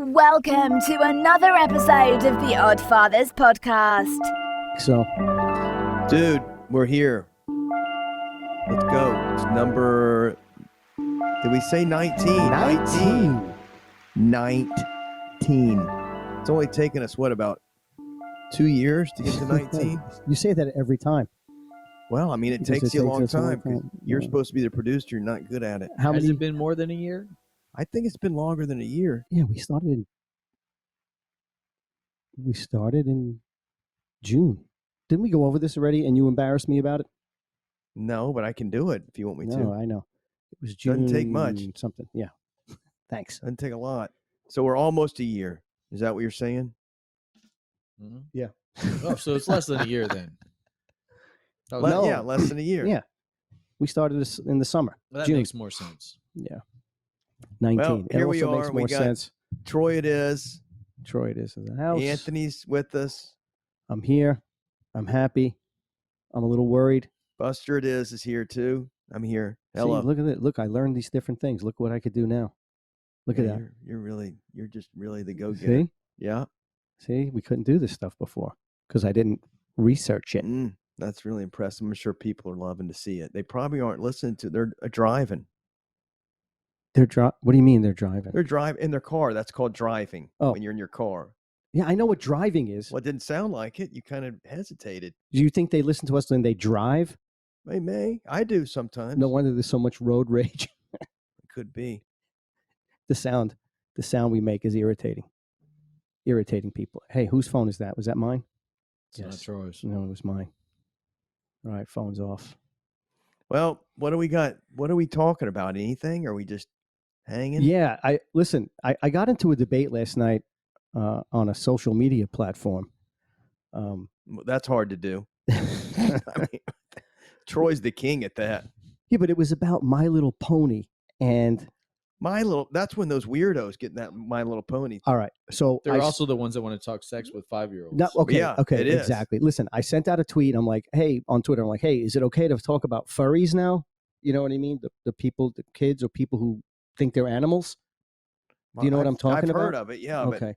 Welcome to another episode of the Oddfathers Podcast. So, dude, we're here. Let's go. It's number, did we say 19? 19. It's only taken us, what, about 2 years to get to 19? You say that every time. Well, I mean, it takes you a long time. You're supposed to be the producer. You're not good at it. Has it been more than a year? I think it's been longer than a year. Yeah, we started in June. Didn't we go over this already and you embarrassed me about it? No, but I can do it if you want me to. No, I know. It was June. Doesn't take much. Something. Yeah. Thanks. Doesn't take a lot. So we're almost a year. Is that what you're saying? Mm-hmm. Yeah. Oh, so it's less than a year then. No. Yeah, less than a year. Yeah. We started this in the summer. Well, that June. makes more sense. Yeah. 19. Well, here we are. Makes more sense. Troy it is. Troy it is in the house. Anthony's with us. I'm here. I'm happy. I'm a little worried. Buster it is here too. I'm here. Hello. See, look at it. Look, I learned these different things. Look what I could do now. Look at that. You're just really the go-getter. See? Yeah. See, we couldn't do this stuff before because I didn't research it. That's really impressive. I'm sure people are loving to see it. They probably aren't listening to. They're driving. What do you mean they're driving? They're driving in their car. That's called driving. Oh. When you're in your car. Yeah, I know what driving is. Well, it didn't sound like it. You kind of hesitated. Do you think they listen to us when they drive? They may. I do sometimes. No wonder there's so much road rage. It could be. The sound we make is irritating people. Hey, whose phone is that? Was that mine? It's not Troy's. No, it was mine. All right, phone's off. Well, what do we got? What are we talking about? Anything? Are we just hanging? Yeah, I got into a debate last night on a social media platform. That's hard to do. I mean, Troy's the king at that. Yeah, but it was about My Little Pony and that's when those weirdos get that My Little Pony. All right. So they're also the ones that want to talk sex with 5-year-olds. No, okay. Yeah, okay. it is. Exactly. Listen, I sent out a tweet. I'm like, hey, on Twitter, I'm like, hey, is it okay to talk about furries now? You know what I mean? The people, the kids or people who think they're animals. Do you know what I'm talking about? I've heard of it. Yeah. Okay. But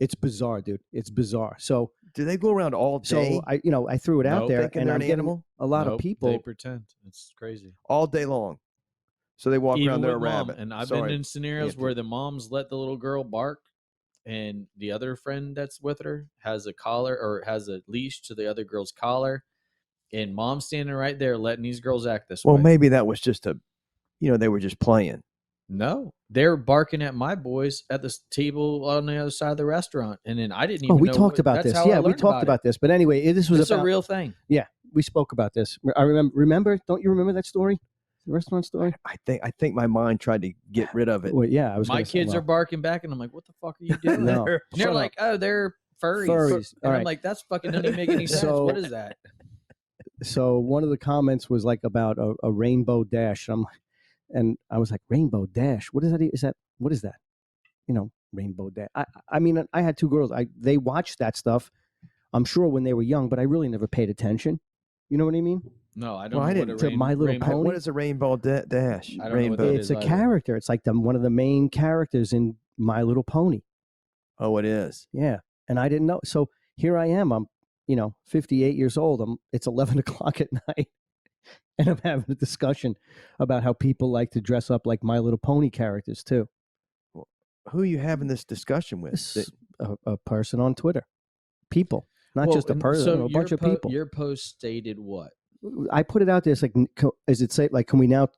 it's bizarre, dude. It's bizarre. So do they go around all day? So I threw it out there and I'm getting animal? a lot of people. They pretend. It's crazy. All day long. So they walk around, they're a with mom. rabbit. And I've been in scenarios where the moms let the little girl bark and the other friend that's with her has a collar or has a leash to the other girl's collar. And mom's standing right there letting these girls act this way. Well, maybe that was just they were just playing. No, they're barking at my boys at the table on the other side of the restaurant. And then I didn't even know. We talked about this. Yeah, we talked about this. But anyway, this was a real thing. Yeah, we spoke about this. I remember. Don't you remember that story? The restaurant story? I think my mind tried to get rid of it. Well, yeah, my kids are barking back, and I'm like, "What the fuck are you doing?" No, and they're like, "Oh, they're furries." And I'm like, "That's fucking doesn't even make any sense. What is that?" So one of the comments was like about a rainbow dash. And I was like, rainbow dash. What is that? What is that? Rainbow dash. I mean, I had two girls. They watched that stuff. I'm sure when they were young, but I really never paid attention. You know what I mean? No, I don't. Well, I know didn't. What My Little Pony. What is a rainbow dash? I don't know what that It's is a either. character. It's like one of the main characters in My Little Pony. Oh, it is. Yeah, and I didn't know. So here I am. I'm 58 years old. It's 11 o'clock at night, and I'm having a discussion about how people like to dress up like My Little Pony characters too. Well, who are you having this discussion with? A person on Twitter. People, not just a person. So a bunch of people. Your post stated what? I put it out there. It's like, is it say like, can we now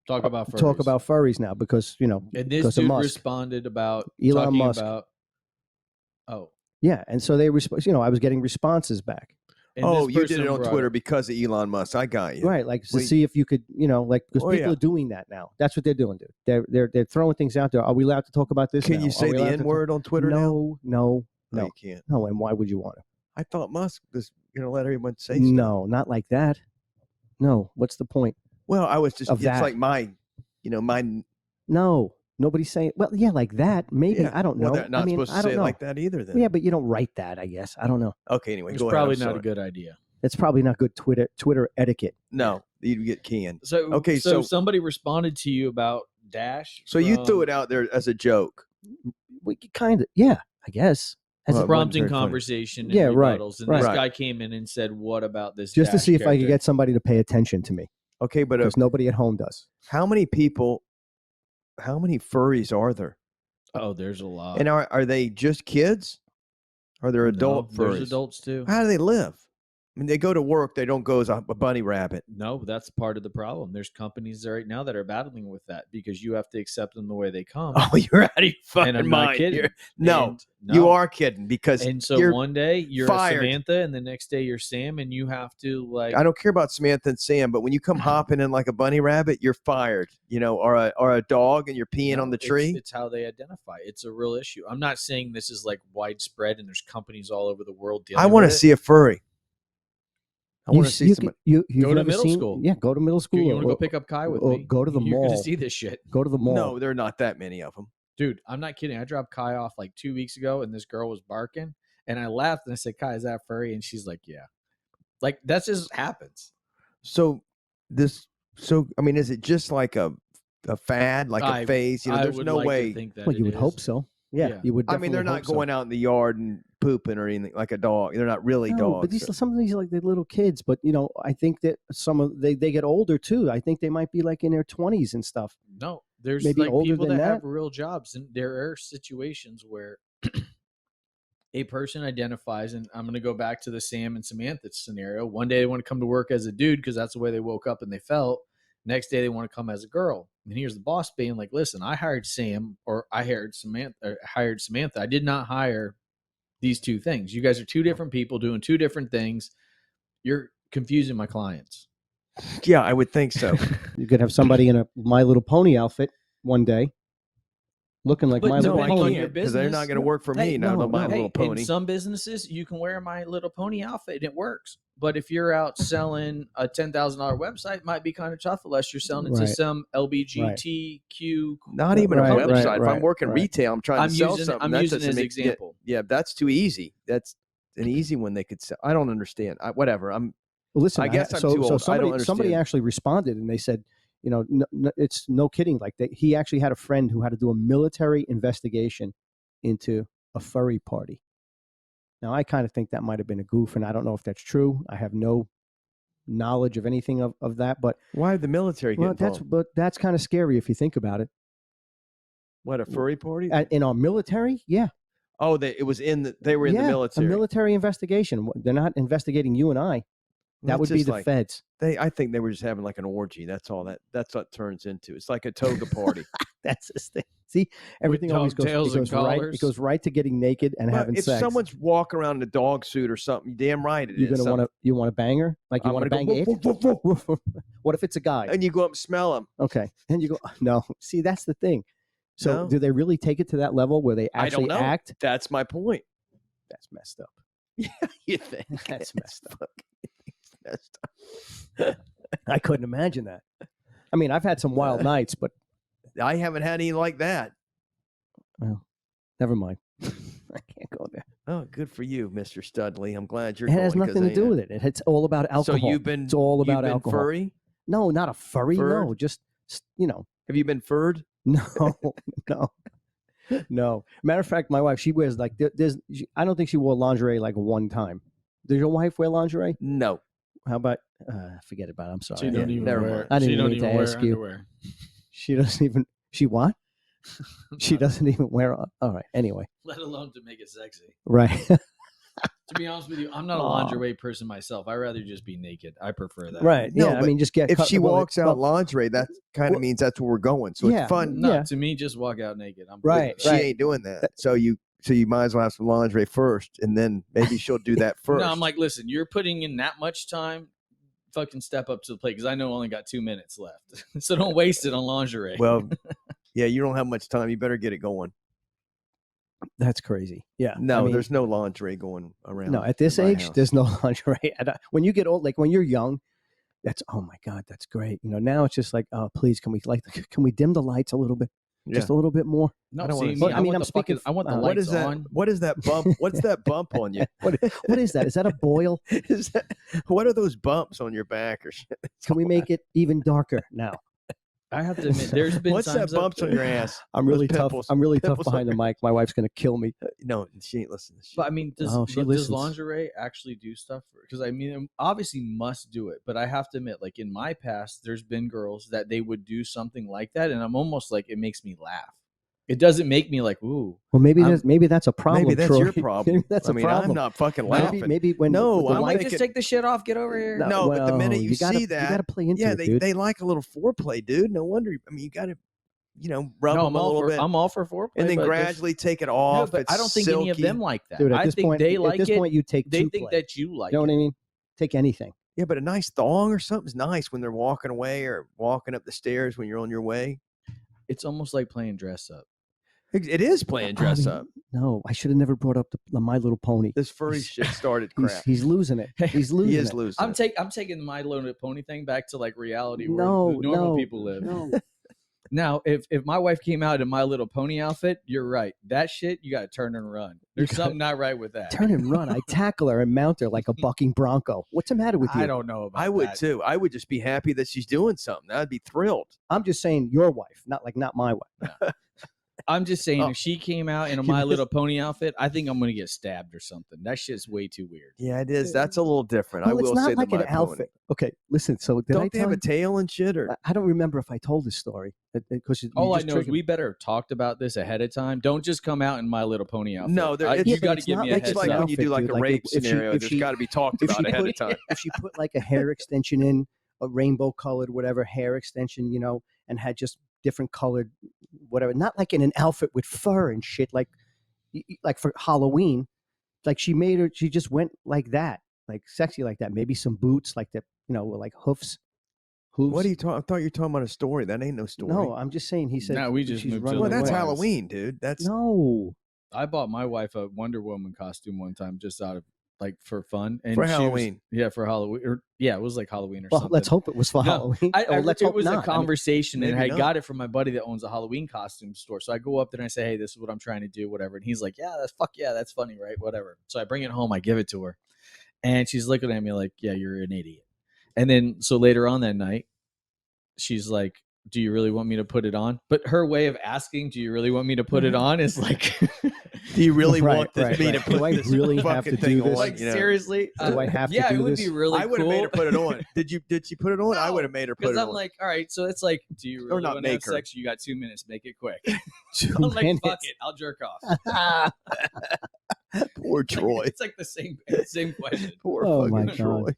Talk about furries now because and this because dude of Musk. responded about Elon Musk. Oh. Yeah, and so they I was getting responses back. And you did it on Twitter because of Elon Musk. I got you. Right, like to see if you could, because people are doing that now. That's what they're doing, dude. They're throwing things out there. Are we allowed to talk about this? Can now? you say the N word on Twitter now? No, you can't. No, and why would you want to? I thought Musk was going to let everyone say stuff. No, not like that. No, what's the point? Well, I was just, of it's that. like my. No, nobody's saying, well, yeah, like that. Maybe, Yeah. I don't know. Well, they're not supposed to say it know. like that either then. Yeah, but you don't write that, I guess. I don't know. Okay, anyway, It's go ahead. probably I'm not sorry. a good idea. It's probably not good Twitter etiquette. No, you'd get canned. So Okay, so so- somebody responded to you about Dash. So you threw it out there as a joke. we kind of, yeah, I guess. Well, it wasn't prompting very funny. conversation and Yeah, right, rebuttals. And right. this Right. guy came in and said, "What about this?" Just to Dash see if I could character?" get somebody to pay attention to me, Okay, but because nobody at home does. how many furries are there? Oh, there's a lot. And are they just kids? Are there adult No, furries? there's adults too. How do they live? I mean, they go to work. They don't go as a bunny rabbit. No, that's part of the problem. There's companies right now that are battling with that because you have to accept them the way they come. Oh, you're out of your fucking and I'm mind. not kidding. No, And you are kidding because And so you're one day you're fired. Samantha, and the next day you're Sam, and you have to like. I don't care about Samantha and Sam, but when you come hopping in like a bunny rabbit, you're fired. Or a dog, and you're peeing on the tree. It's how they identify. It's a real issue. I'm not saying this is like widespread, and there's companies all over the world dealing. I want to with it. see a furry. I want to see you, some. you've Go to never middle seen- school. Yeah, go to middle school. You want to or- go pick up Kai with or me? go to the You're mall. gonna see this shit, Go to the mall. No, there are not that many of them. dude. I'm not kidding. I dropped Kai off like 2 weeks ago, and this girl was barking, and I laughed and I said, "Kai, is that furry?" And she's like, "Yeah." Like that just happens. So I mean, is it just like a fad, like a phase? I There's would no like to way. think that Well, you it would hope is. so. Yeah, Yeah. you would. I mean, they're definitely not hope so. going out in the yard and pooping or anything like a dog. They're not really No, dogs. but some of these are like the little kids. But I think that some of they get older too. I think they might be like in their 20s and stuff. No, there's Maybe like older people than that have that? real jobs, and there are situations where a person identifies, and I'm going to go back to the Sam and Samantha scenario. One day they want to come to work as a dude because that's the way they woke up and they felt. Next day they want to come as a girl. And here's the boss being like, "Listen, I hired Sam, or I hired Samantha. I did not hire these two things. You guys are two different people doing two different things. You're confusing my clients." Yeah, I would think so. You could have somebody in a My Little Pony outfit one day, looking like But My no, Little I depending on Pony. your can't because they're not business- going to work for me Hey, now. no, My no. Little Pony. In some businesses, you can wear My Little Pony outfit and it works. But if you're out selling a $10,000 website, it might be kind of tough unless you're selling it to Right. some LBGTQ. Not even Right, a right, website. If right, I'm working right. retail, I'm trying I'm to sell using something. I'm that using it doesn't as make- example. Yeah, that's too easy. That's an easy one they could sell. I don't understand. Whatever. Well, listen, I guess I'm so, too so old. I don't somebody understand. actually responded and they said, it's no kidding. Like he actually had a friend who had to do a military investigation into a furry party. Now, I kind of think that might have been a goof, and I don't know if that's true. I have no knowledge of anything of that, but Why did the military get involved? that's kind of scary if you think about it. What, a furry party? In our military, yeah, Oh, they were in the military. a military investigation. They're not investigating you and I. That That's would be just the like- feds. I think they were just having like an orgy. That's all that's what it turns into. It's like a toga party. That's this thing. See, everything always goes. tails and right. collars. It goes right to getting naked and Well, having if sex. someone's walking around in a dog suit or something, damn right it You're is. gonna want to bang her, like you I'm want to gonna bang go, it. "Woof, woof, woof." What if it's a guy? And you go up and smell them. Okay, and you go no. See, that's the thing. So, No. do they really take it to that level where they I actually don't know. act? That's my point. That's messed up. You think That's messed up. messed up. I couldn't imagine that. I mean, I've had some wild nights, but I haven't had any like that. never mind. I can't go there. Oh, good for you, Mr. Studley. I'm glad you're It has going, 'cause nothing to do I- with it. It's all about alcohol. So you've been It's all you've about been alcohol. furry? No, not a furry. Furred? No, just Have you been furred? No, no. Matter of fact, my wife, she wears like I don't think she wore lingerie like one time. Does your wife wear lingerie? No. How about forget about it. I'm sorry. She don't Yeah, even never wear. mind. I didn't she even don't need to even wear ask you. underwear. She doesn't even. She what? She doesn't even wear. All right. Anyway, Let alone to make it sexy. right. To be honest with you, I'm not a Aw. lingerie person myself. I rather just be naked. I prefer that. Right. No, Yeah. I but mean, just get. If cut- she well, walks out well, lingerie, that kind of well, means that's where we're going. So yeah, it's fun. No, Yeah. to me, just walk out naked. I'm Right, She right. ain't doing that. So you might as well have some lingerie first, and then maybe she'll do that first. No, I'm like, listen, you're putting in that much time. Fucking step up to the plate because I know I only got 2 minutes left. So don't waste it on lingerie. well, yeah, you don't have much time. You better get it going. That's crazy. Yeah. No, I mean, there's no lingerie going around. no. At this in my age, house. there's no lingerie. When you get old, like when you're young, that's oh my god, that's great. Now it's just like, oh please, can we dim the lights a little bit, just a little bit more? no, I don't see, wanna me, see- I I mean, want I'm the speaking- fucking, I want the what What lights is that? on. What is that bump? What's that bump on you? What is that? Is that a boil? What are those bumps on your back or shit? Can we make it even darker now? I have to admit, there's been What's that times bumps on your ass? I'm really Those tough. pimples. I'm really tough Pimples behind the on mic. My wife's gonna kill me. No, she ain't listening to shit. But I mean, does listens. lingerie actually do stuff? Because I mean, obviously must do it. But I have to admit, like in my past, there's been girls that they would do something like that, and I'm almost like it makes me laugh. It doesn't make me like, ooh. Well, maybe that's a problem. Maybe that's Troy. your problem. Maybe that's I a mean, problem. I'm not fucking laughing. Maybe when No, with the I'm wife- thinking- just take the shit off. Get over here. No, but the minute you gotta, see that, you got to play into yeah, it, dude. they like a little foreplay, dude. No wonder. I mean, you got to, rub No, them a little bit, I'm all for foreplay, and then but gradually take it no, off. but It's I don't think any of silky. them like that. Dude, I think they like at this it. point, you take They two think play. that you like You know it. what I mean? Take anything. Yeah, but a nice thong or something's nice when they're walking away or walking up the stairs when you're on your way. It's almost like playing dress up. It is playing dress up. No, I should have never brought up the My Little Pony. This furry shit started crap. He's losing it. He's losing He is it. losing. I'm taking my Little Pony thing back to like reality where No, the normal no, people live. No. Now, if my wife came out in My Little Pony outfit, you're right. That shit, you got to turn and run. There's something not right with that. Turn and run. I tackle her and mount her like a bucking bronco. What's the matter with you? I don't know about I would that. too. I would just be happy that she's doing something. I'd be thrilled. I'm just saying your wife, not my wife. I'm just saying, Oh. if she came out in a My Little Pony outfit, I think I'm going to get stabbed or something. That shit's way too weird. Yeah, it is. That's a little different. I Well, will it's not say like the an My Pony. outfit. Okay, listen. So did I Don't they tell have a tail and shit? Or I don't remember if I told this story because All I know is we better have talked about this ahead of time. Don't just come out in My Little Pony outfit. No, you it's- got to it's give not me a like heads it's like up. when you do like dude, a like rape if she- scenario. if There's she- got to be talked if about she ahead put- of time. if she put like a hair extension in, a rainbow colored whatever hair extension, and had just different colored whatever, not like in an outfit with fur and shit, like for Halloween, like she just went like that, like sexy like that, maybe some boots like that, with like hooves. What are you talking? I thought you were talking about a story. That ain't no story. No, I'm just saying. He said. No, we just she's moved to running well, that's away. Halloween, dude. That's No, I bought my wife a Wonder Woman costume one time just out of like for fun. And for she was- Halloween. yeah, for Halloween. It was like Halloween or well, something. let's hope it was for No, Halloween. Let's hope it was not. a I mean, conversation, and maybe I not. got it from my buddy that owns a Halloween costume store. So I go up there and I say, "Hey, this is what I'm trying to do, whatever." And he's like, "Yeah, that's funny, right? Whatever." So I bring it home, I give it to her, and she's looking at me like, "Yeah, you're an idiot." And then so later on that night, she's like, "Do you really want me to put it on?" But her way of asking, "Do you really want me to put it on?" is like, Do you really Right, want right, me to right. put Do I this really have fucking to do thing this? on? like you know? seriously? Do I have to yeah, do it would this? be really I would have cool. made her put it on. Did she put it on? I No, would have made her put Because it I'm on. like, all right, so it's like, do you Or really not want to have make her. sex? You got 2 minutes. Make it quick. 2 I'm like, fuck minutes. it. I'll jerk off. Poor Troy. It's like the same question. Poor Oh, fucking my God. Troy.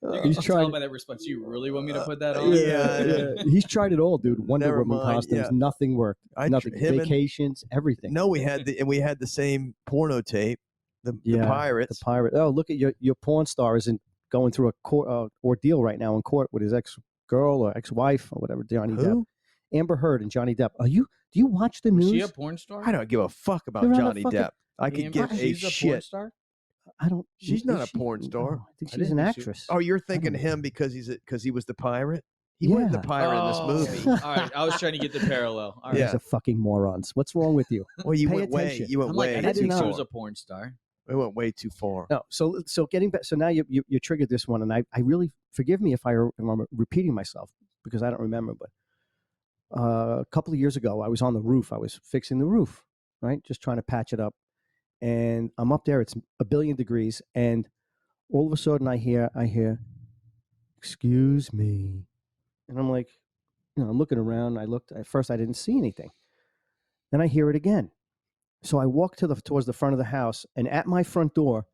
You He's can tell trying- by that response. You really want me to put that on? Yeah. He's tried it all, dude. Wonder Never Woman mind, costumes, yeah. nothing worked. I Nothing. him and- Vacations, everything. No, we had the same porno tape. The Yeah, Pirates. The pirate. Oh, look at your porn star isn't going through a court ordeal right now in court with his ex-girl or ex-wife or whatever. Johnny Depp, Who? Amber Heard, and Johnny Depp. Do you watch the Was news? she a porn star? I don't give a fuck about You're not a Johnny fucking- Depp. I could Amber, give a she's a porn shit. star? I don't. She's is not a she? porn star. No, I think I she's an didn't think she- actress. Oh, you're thinking don't him because he was the pirate? He wasn't the Yeah. pirate in this movie. All right, I was trying to get the parallel. All right. You Yeah. guys are fucking morons. What's wrong with you? Well, you Pay went way. attention. You went I'm like, way I I didn't too think she far. was a porn star. We went way too far. No, so getting back. So now you triggered this one, and I really forgive me if I'm repeating myself because I don't remember. But a couple of years ago, I was on the roof. I was fixing the roof, right, just trying to patch it up, and I'm up there. It's 1 billion degrees, and all of a sudden I hear, "Excuse me," and I'm like, I'm looking around. I looked at first. I didn't see anything. Then I hear it again. So I walk towards the front of the house, and at my front door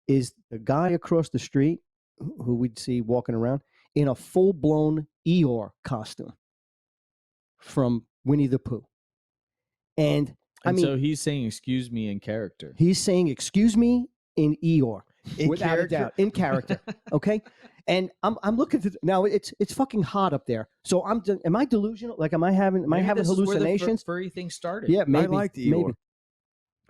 is the guy across the street who we'd see walking around in a full-blown Eeyore costume from Winnie the Pooh. And I And mean, so he's saying, "Excuse me" in character. he's saying, "Excuse me," in Eeyore, In without character? a doubt, in character. Okay, and I'm looking at now. It's fucking hot up there. So am I delusional? Like, am I having Maybe this is where the hallucinations? furry thing started. Yeah, maybe. I liked Eeyore. Maybe.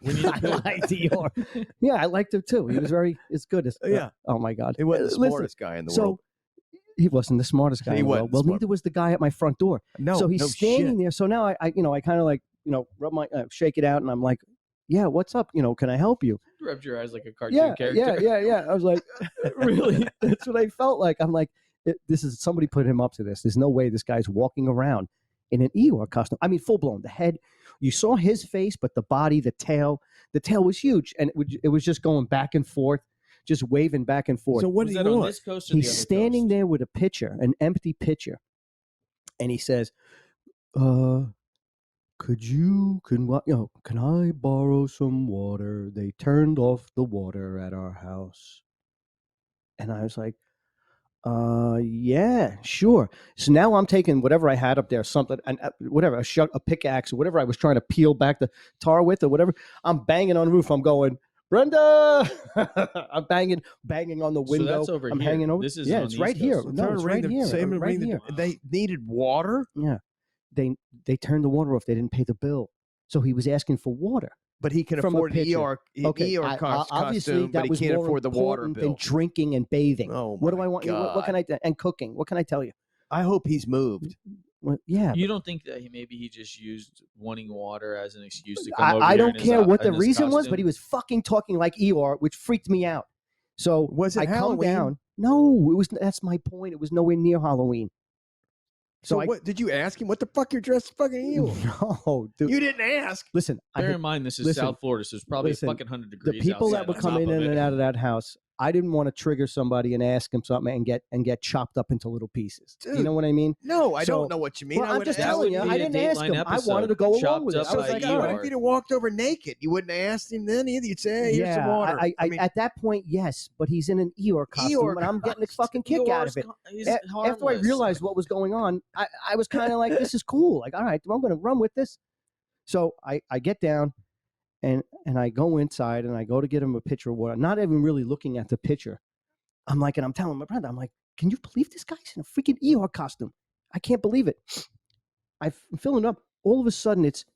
Winnie the I Pooh. liked Eeyore. Yeah, I liked him too. He was it's good. Yeah. Oh my God. He wasn't the Listen, smartest guy in the so world. he wasn't the smartest guy He in the world. wasn't Well, smart. neither was the guy at my front door. No, so he's no standing shit. there. So now I kind of like, rub my, shake it out, and I'm like, "Yeah, what's up? Can I help you?" Rubbed your eyes like a cartoon Yeah, character. yeah. I was like, really? That's what I felt like. I'm like, this is somebody put him up to this. There's no way this guy's walking around in an Eeyore costume. I mean, full blown. The head, you saw his face, but the body, the tail was huge, and it was just going back and forth, just waving back and forth. So what Was did that he on want? this coast or He's the other standing coast? there with a pitcher, an empty pitcher, and he says, Can I borrow some water? They turned off the water at our house." And I was like, yeah, sure. So now I'm taking whatever I had up there, something, and whatever, a pickaxe or whatever I was trying to peel back the tar with or whatever. I'm banging on the roof. I'm going, Brenda. I'm banging on the window. So that's over I'm here. hanging over. This is yeah, on it's the right East here. Coast. No, it's right here. Right here. They needed water, Yeah, they turned the water off. They didn't pay the bill, so he was asking for water. but he can From a afford an pitcher. Eeyore Obviously, costume, that but he was can't more afford the water important bill. than drinking and bathing. Oh, what do my I want? What God. can I and cooking? What can I tell you? I hope he's moved. Well, yeah, You don't think that maybe he just used wanting water as an excuse to come over I here don't in his care what the in his reason was, costume? but he was fucking talking like Eeyore, which freaked me out. So Was it I come Halloween? down. No, it was. That's my point. It was nowhere near Halloween. So what did you ask him? What the fuck you're dressed as fucking Eeyore? No, dude. You didn't ask. Listen, Bear in mind, this is South Florida, so it's probably listen, fucking 100 the degrees. people that outside were on coming top in of and it. out of that house, I didn't want to trigger somebody and ask him something and get chopped up into little pieces. Dude, You know what I mean? No, I So- don't know what you mean. Well, I I'm would just ask telling you. him. I didn't ask him. I wanted to go along chopped with it. up I was So like, God, all what right. if he'd have walked over naked? You wouldn't have asked him then either. You'd say, "Hey, here's some water." I mean, at that point, yes, but he's in an Eeyore costume, Eeyore and I'm getting a costume. fucking kick out of it. He's After I harmless. realized what was going on, I was kind of like, this is cool. Like, all right, I'm going to run with this. So I get down, and I go inside, and I go to get him a pitcher of water, not even really looking at the pitcher. I'm like, and I'm telling my brother, I'm like, can you believe this guy's in a freaking Eeyore costume? I can't believe it. I'm filling up. All of a sudden, it's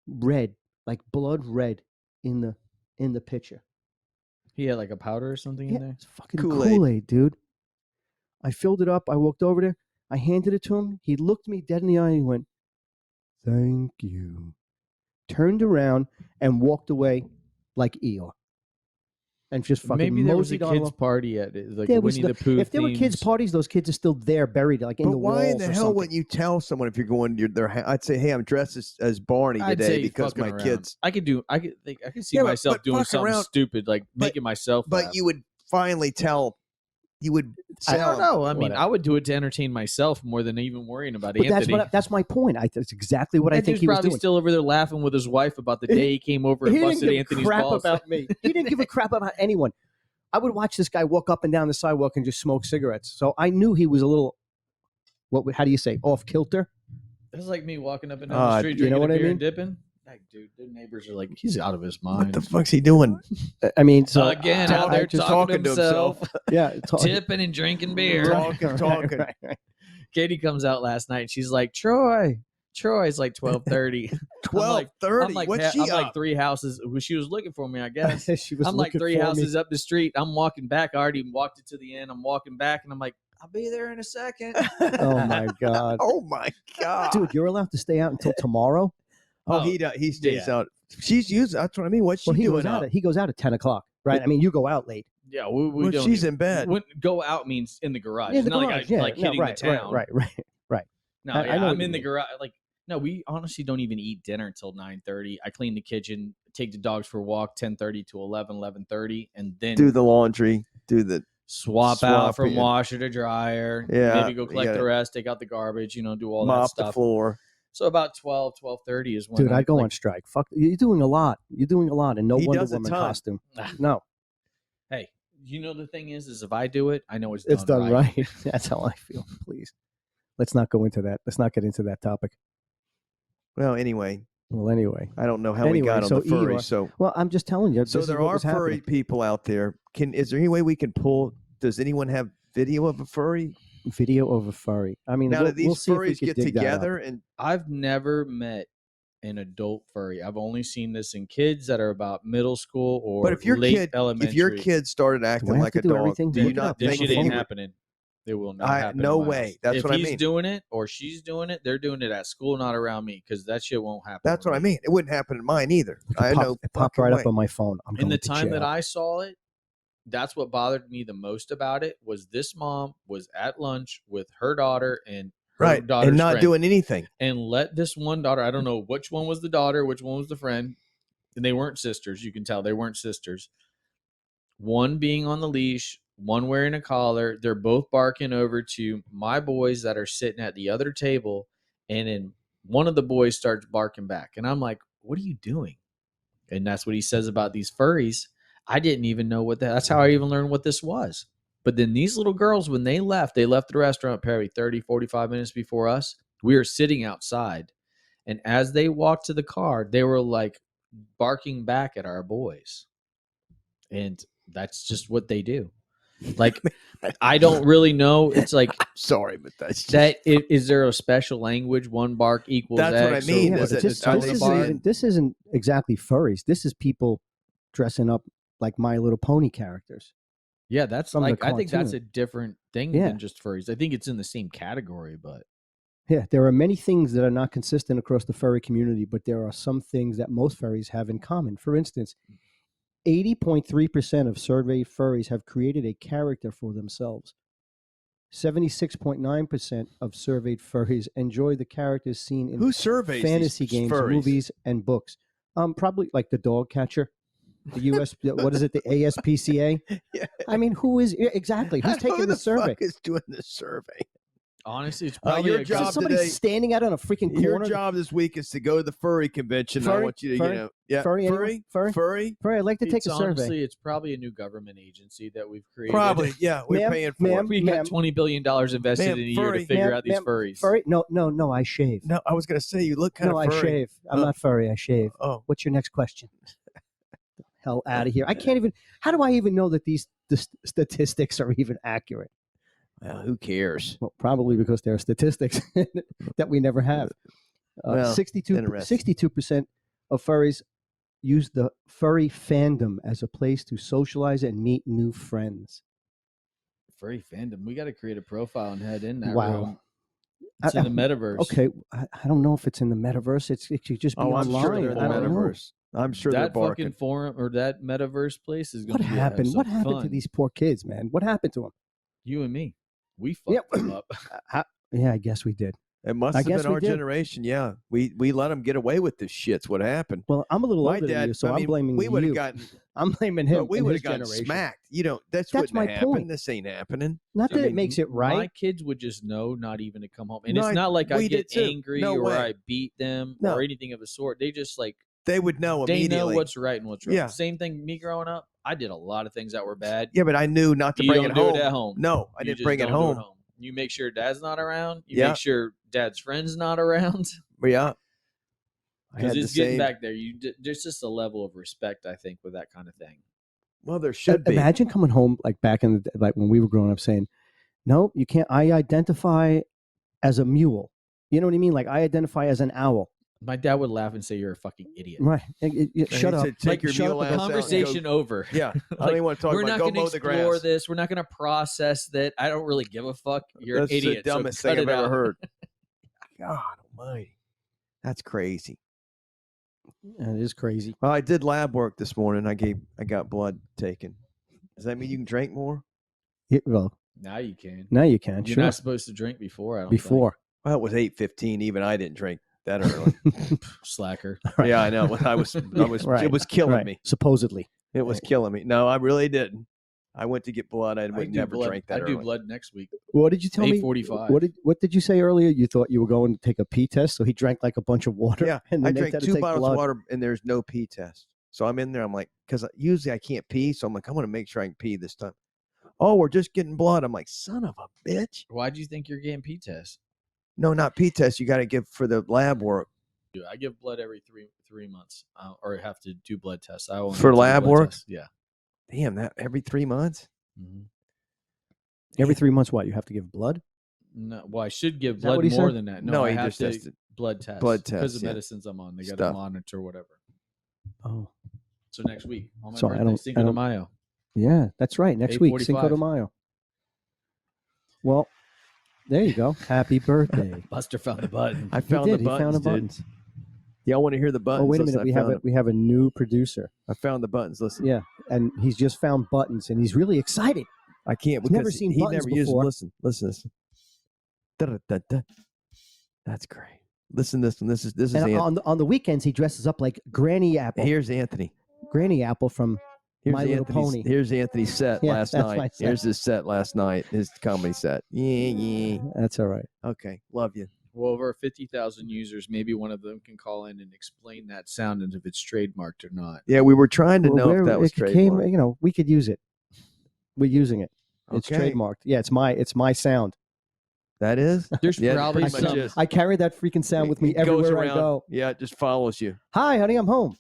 red, like blood red in the pitcher. He had like a powder or something in Yeah, there. it's fucking Kool-Aid. Kool-Aid, dude. I filled it up. I walked over there. I handed it to him. He looked me dead in the eye and he went, "Thank you." Turned around and walked away like Eeyore. And just fucking Maybe there was a moseyed on kids' along. party at it, like There was Winnie the Pooh. If there were kids' themes. parties, those kids are still there, buried, like in but the walls. why in the or hell something. wouldn't you tell someone if you're going to their house? I'd say, "Hey, I'm dressed as Barney I'd today say because fucking my around. kids." I could see Yeah, myself but doing fuck something around. stupid, like making myself. But laugh. you would finally tell. You would. I Tell don't know. I mean, Whatever. I would do it to entertain myself more than even worrying about But Anthony. that's my point. That's exactly what I That think dude's he was probably doing. still over there laughing with his wife about the day he came over and He didn't busted give a Anthony's crap balls. about me. He didn't give a crap about anyone. I would watch this guy walk up and down the sidewalk and just smoke cigarettes. So I knew he was a little, how do you say, off kilter? It's like me walking up and down the street you drinking know what a I beer mean? and dipping. Like, dude, the neighbors are like, he's out of his What mind. the fuck's he doing? I mean, so Again, I- out I there just- talking to himself, Yeah, tipping and drinking beer. Talking. Right. Katie comes out last night and she's like, Troy's like 12:30. 12:30. I'm like, What's she I'm like up? 3 houses. She was looking for me, I guess. She was I'm like looking 3 for me. houses up the street. I'm walking back. I already walked it to the end. I'm walking back and I'm like, I'll be there in a second. Oh my god, Oh my god, dude, you're allowed to stay out until tomorrow. Oh, he stays out. She's used. That's what I mean. What's she Well, he doing goes up? out. He goes out at 10 o'clock, right? I mean, you go out late. Yeah, we Well, don't. she's even- in bed. When go out means in the garage. Yeah, It's the not garage, like I yeah, like no, hitting right, the town. right. No, I yeah, know what I'm you in the mean. garage. Like, no, we honestly don't even eat dinner until 9:30. I clean the kitchen, take the dogs for a walk, 10:30 to 11:30, and then Do the laundry. Do the. swap swap out from it. washer to dryer. Yeah, maybe go you collect gotta the rest, take out the garbage. Do all that mop the stuff. floor. So about 12:30 is when Dude, I go like, on strike. Fuck, you're doing a lot. You're doing a lot, and no He Wonder does a Woman ton. costume. Ah. No, Hey, the thing is if I do it, I know it's it's done right. right. That's how I feel. Please, let's not go into that. Let's not get into that topic. Well, anyway, Well, anyway. I don't know how Anyway, we got on so the furry. Eeyore- So, Well, I'm just telling you. so this is there what are was furry happening. people out there. Is there any way we can pull? Does anyone have video of a furry? Video of a furry. I mean, Now, we'll, do these we'll see if we furries can get dig that up. together and I've never met an adult furry. I've only seen this in kids that are about middle school or But if your late kid, elementary. if your kid started acting have like to a do dog, everything? do you Look it not up. this think shit he ain't would- happening. It will not I- happen. no in my way. house. That's if what I he's mean. doing it or she's doing it, they're doing it at school, not around me, because that shit won't happen. That's with what I me. mean. It wouldn't happen in mine either. It I popped- know. It popped fucking right way. up on my phone. I'm In going the to time that jail. I saw it, that's what bothered me the most about it was this mom was at lunch with her daughter and her daughter's and not friend, doing anything. and let this one daughter, I don't know which one was the daughter, which one was the friend, and they weren't sisters. You can tell they weren't sisters. One being on the leash, one wearing a collar. They're both barking over to my boys that are sitting at the other table, and then one of the boys starts barking back. And I'm like, what are you doing? And that's what he says about these furries. I didn't even know what that's how I even learned what this was. But then these little girls, when they left the restaurant probably 30, 45 minutes before us. We were sitting outside. And as they walked to the car, they were like barking back at our boys. And that's just what they do. Like, I don't really know. It's like, sorry, but that's just... that. Is there a special language? One bark equals That's X, what I mean. Yeah, this isn't exactly furries. This is people dressing up like My Little Pony characters. Yeah, that's From like, the I think that's cartoon. a different thing than just furries. I think it's in the same category, but Yeah, there are many things that are not consistent across the furry community, but there are some things that most furries have in common. For instance, 80.3% of surveyed furries have created a character for themselves. 76.9% of surveyed furries enjoy the characters seen in Who surveys fantasy these games, furries? movies, and books. Probably like the dog catcher, the US, what is it, the ASPCA? Yeah. I mean, who is exactly? Who's taking Who the survey? Fuck is doing the survey? honestly, it's probably your a job Is somebody today- standing out on a freaking corner? Your job this week is to go to the furry convention. I Furry? want you to, Furry? furry, Anyone? Furry? I'd like to take It's a survey. honestly, it's probably a new government agency that we've created. Probably, yeah. We're Ma'am, paying for ma'am, it. We got $20 billion invested Ma'am, in a year to furry. figure out these Ma'am, furries. Furry? No, I shave. No, I was going to say you look kind No, of furry. I shave. I'm not furry. I shave. Oh, What's your next question? Hell out of here. I can't even. How do I even know that these statistics are even accurate? well, who cares? Well, probably because there are statistics that we never have. Well, 62% of furries use the furry fandom as a place to socialize and meet new friends. Furry fandom. We got to create a profile and head in that Wow. room. It's in the metaverse. Okay, I don't know if it's in the metaverse. It could just be I'm online. sure they're in the I don't know. metaverse. I'm sure they're That barking. fucking forum or that metaverse place is going What to happened? Have What some happened to fun. these poor kids, man? What happened to them? You and me. We Yeah. fucked them up. Yeah, I guess we did. It must I have guess been we our did. generation. Yeah, we let them get away with this shit's what happened. Well, I'm a little My older than dad, you, so I I'm mean, blaming we would you. have gotten. I'm blaming him. We and would his have gotten generation. smacked. You know, that's That's wouldn't my have happened. point. This ain't happening. Not I that it mean, makes it My right. kids would just know not even to come home. And No, it's not like I we get did too. angry No or way. I beat them No. or anything of the sort. They just like, They would know they immediately. know what's right and what's wrong. Yeah. Same thing, me growing up, I did a lot of things that were bad. Yeah, but I knew not to You bring don't it do home. it at home. No, I You didn't just bring it don't do home. You make sure dad's not around. You Yeah. make sure dad's friend's not around. But yeah, I Because had the it's getting same. back there. There's just a level of respect, I think, with that kind of thing. Well, there should be. Imagine coming home like back in the like when we were growing up, saying, "No, you can't. I identify as a mule." You know what I mean? Like I identify as an owl. My dad would laugh and say, "You're a fucking idiot." Right? And Shut he up. said, Take your shut mule up ass about out and Conversation go- over. Yeah, I don't Like, even want to talk we're about. not Go going to mow the explore grass. this. We're not going to process that. I don't really give a fuck. You're That's an idiot. the so dumbest cut thing I've it ever out. heard. God Almighty, that's crazy. That is crazy. Well, I did lab work this morning. I got blood taken. Does that mean you can drink more? Yeah, well, Now you can. now you can. You're Sure. not supposed to drink before. I don't Before. Well, it was 8:15. Even I didn't drink that early. think. Slacker. Yeah, I know. I was. Right, It was killing right. me. Supposedly. It was killing me. No, I really didn't. I went to get blood. I would do never blood. drink that I do early. blood next week. What did you tell me? 8:45. What did you say earlier? You thought you were going to take a pee test, so he drank like a bunch of water. Yeah, and I then they drank had to 2 take bottles blood. of water, and there's no pee test. So I'm in there. I'm like, because usually I can't pee, so I'm like, I'm going to make sure I can pee this time. Oh, we're just getting blood. I'm like, son of a bitch. Why do you think you're getting P test? No, not pee test. You got to give for the lab work. I give blood every three months, or have to do blood tests. I only For do lab blood work? tests. Yeah. Damn, that every 3 months. Mhm. Every 3 months, what? You have to give blood? No, well, I should give that what blood he more said? than that. No, No, I he have just to tested. blood test. Blood because test, of yeah. medicines I'm on. They got to Stuff. monitor whatever. Oh, So next week, on my Sorry, I birthday, don't- Cinco de don't- Mayo. yeah, that's right. Next week, 8:45. Cinco de Mayo. Well, there you go. Happy birthday. Buster found the button. I He found did. the He buttons, found the dude. buttons. Y'all want to hear the buttons? Oh, wait a Listen, minute. I found it. We have a new producer. I found the buttons. Listen. Yeah, and he's just found buttons, and he's really excited. I can't. He's never because seen he buttons never used them. before. Listen. Da-da-da-da. That's great. Listen, this one. This is And Anthony. on the weekends, he dresses up like Granny Apple. Here's Anthony. Granny Apple from My Little Pony. Here's Anthony's set Yeah, last that's my night. set. Here's his set last night. His comedy set. Yeah. That's all right. Okay. Love you. Well, over 50,000 users, maybe one of them can call in and explain that sound and if it's trademarked or not. Yeah, we were trying to know if that was it came, trademarked. we could use it. We're using it. It's Okay. trademarked. Yeah, it's my sound. That is? There's Yeah, probably pretty much some. is. I carry that freaking sound with me It goes everywhere I around. go. Yeah, it just follows you. Hi, honey, I'm home.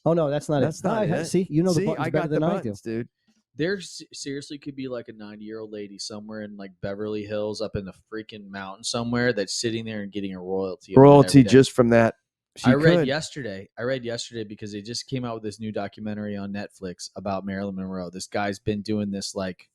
Oh no, that's not That's it. not Hi, it. See, you know the See, buttons I better got than the I do. buttons, dude. There seriously could be like a 90-year-old lady somewhere in like Beverly Hills up in the freaking mountain somewhere that's sitting there and getting a royalty. on it Royalty every day. just from that. She I read could. yesterday because they just came out with this new documentary on Netflix about Marilyn Monroe. This guy's been doing this like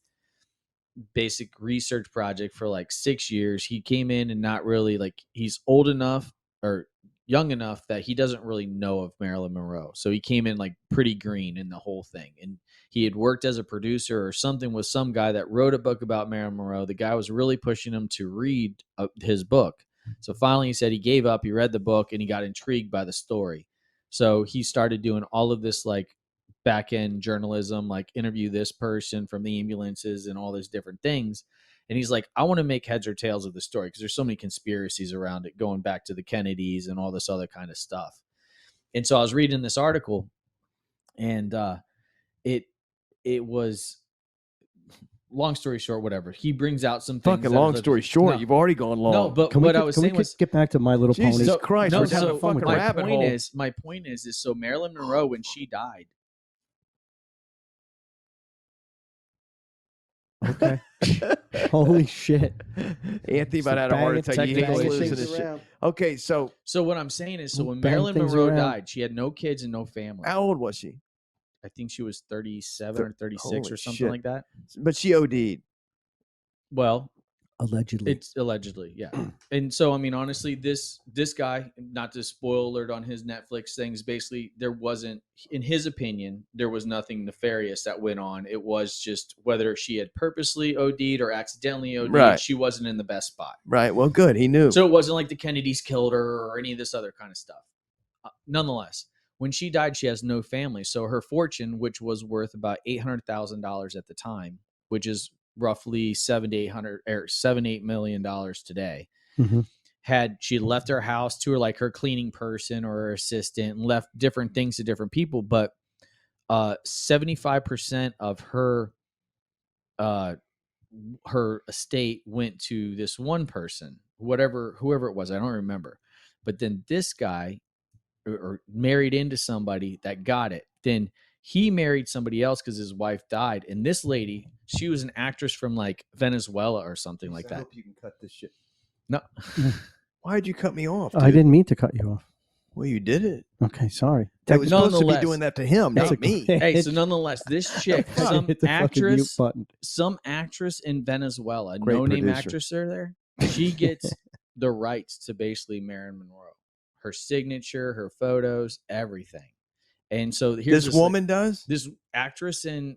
basic research project for like 6 years. He came in and not really like he's old enough or young enough that he doesn't really know of Marilyn Monroe. So he came in like pretty green in the whole thing. And he had worked as a producer or something with some guy that wrote a book about Marilyn Monroe. The guy was really pushing him to read his book. So finally he said he gave up. He read the book and he got intrigued by the story. So he started doing all of this like back end journalism, like interview this person from the ambulances and all these different things. And he's like, I want to make heads or tails of the story because there's so many conspiracies around it going back to the Kennedys and all this other kind of stuff. And so I was reading this article and it was, long story short, whatever. He brings out some things. Fucking long story short, No. you've already gone long. No, but Can what we I was can saying we was get back to My Little Jesus Pony? Christ, no, we're having so a fucking my rabbit point hole. my point is so Marilyn Monroe, when she died, Okay. Holy shit. Anthony about had a heart attack. He hates losing his shit. Okay, so what I'm saying is, so when Bang Marilyn things Monroe around. died, she had no kids and no family. how old was she? I think she was 37 or 36 Holy or something shit. like that. But she OD'd. Well, Allegedly. it's allegedly, yeah. And so, I mean, honestly, this guy, not to spoil alert on his Netflix things, basically there wasn't, in his opinion, there was nothing nefarious that went on. It was just whether she had purposely OD'd or accidentally OD'd, Right. she wasn't in the best spot. Right. Well, good. He knew. So it wasn't like the Kennedys killed her or any of this other kind of stuff. Nonetheless, when she died, she has no family. So her fortune, which was worth about $800,000 at the time, which is roughly $7-8 million today, Mhm. she left her house to her cleaning person or her assistant and left different things to different people. But 75% of her estate went to this one person, whoever it was. I don't remember. But then this guy or married into somebody that got it. Then he married somebody else because his wife died. And this lady, she was an actress from like Venezuela or something like I that. hope you can cut this shit. No, Why'd you cut me off? I dude? didn't mean to cut you off. Well, you did it. Okay, sorry. That was supposed to be Nonetheless- doing that to him, That's not okay. me. hey, so nonetheless, this chick, some Hit the fucking mute actress, button. some actress in Venezuela, Great no-name producer. actress are there. She gets the rights to basically Marilyn Monroe, her signature, her photos, everything. And so here's This woman does? this actress, and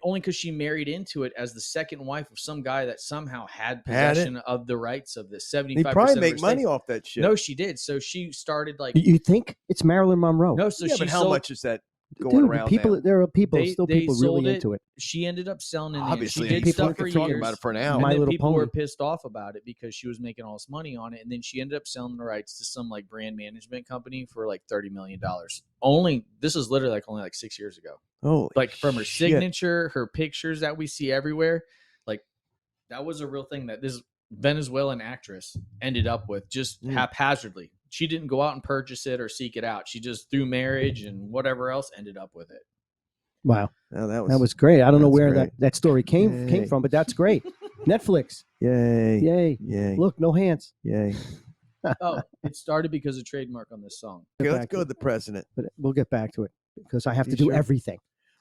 only because she married into it as the second wife of some guy that somehow had Had it? possession of the rights of this 75%. They probably of make her money estate. off that shit. No, she did. So she started You think it's Marilyn Monroe? no. So yeah, she but how sold, much is that going Dude, around people. now? There are people, They- still they people sold really it. into it. She ended up selling in Obviously, she did people stuff for are talking years. about it for an hour. And My then Little people were Pony. pissed off about it because she was making all this money on it. And then she ended up selling the rights to some like brand management company for like $30 million. This is literally only 6 years ago. Holy From her shit. signature, her pictures that we see everywhere. That was a real thing that this Venezuelan actress ended up with just haphazardly. She didn't go out and purchase it or seek it out. She just through marriage and whatever else ended up with it. Wow, Oh, that that was great. I don't know that's where great. that story came Yay. from, but that's great. Netflix, Yay. yay! Yay. Look, no hands. Yay. Oh, it started because of trademark on this song. Okay, Get let's back go to to the president. But we'll get back to it because I have to You do sure? everything.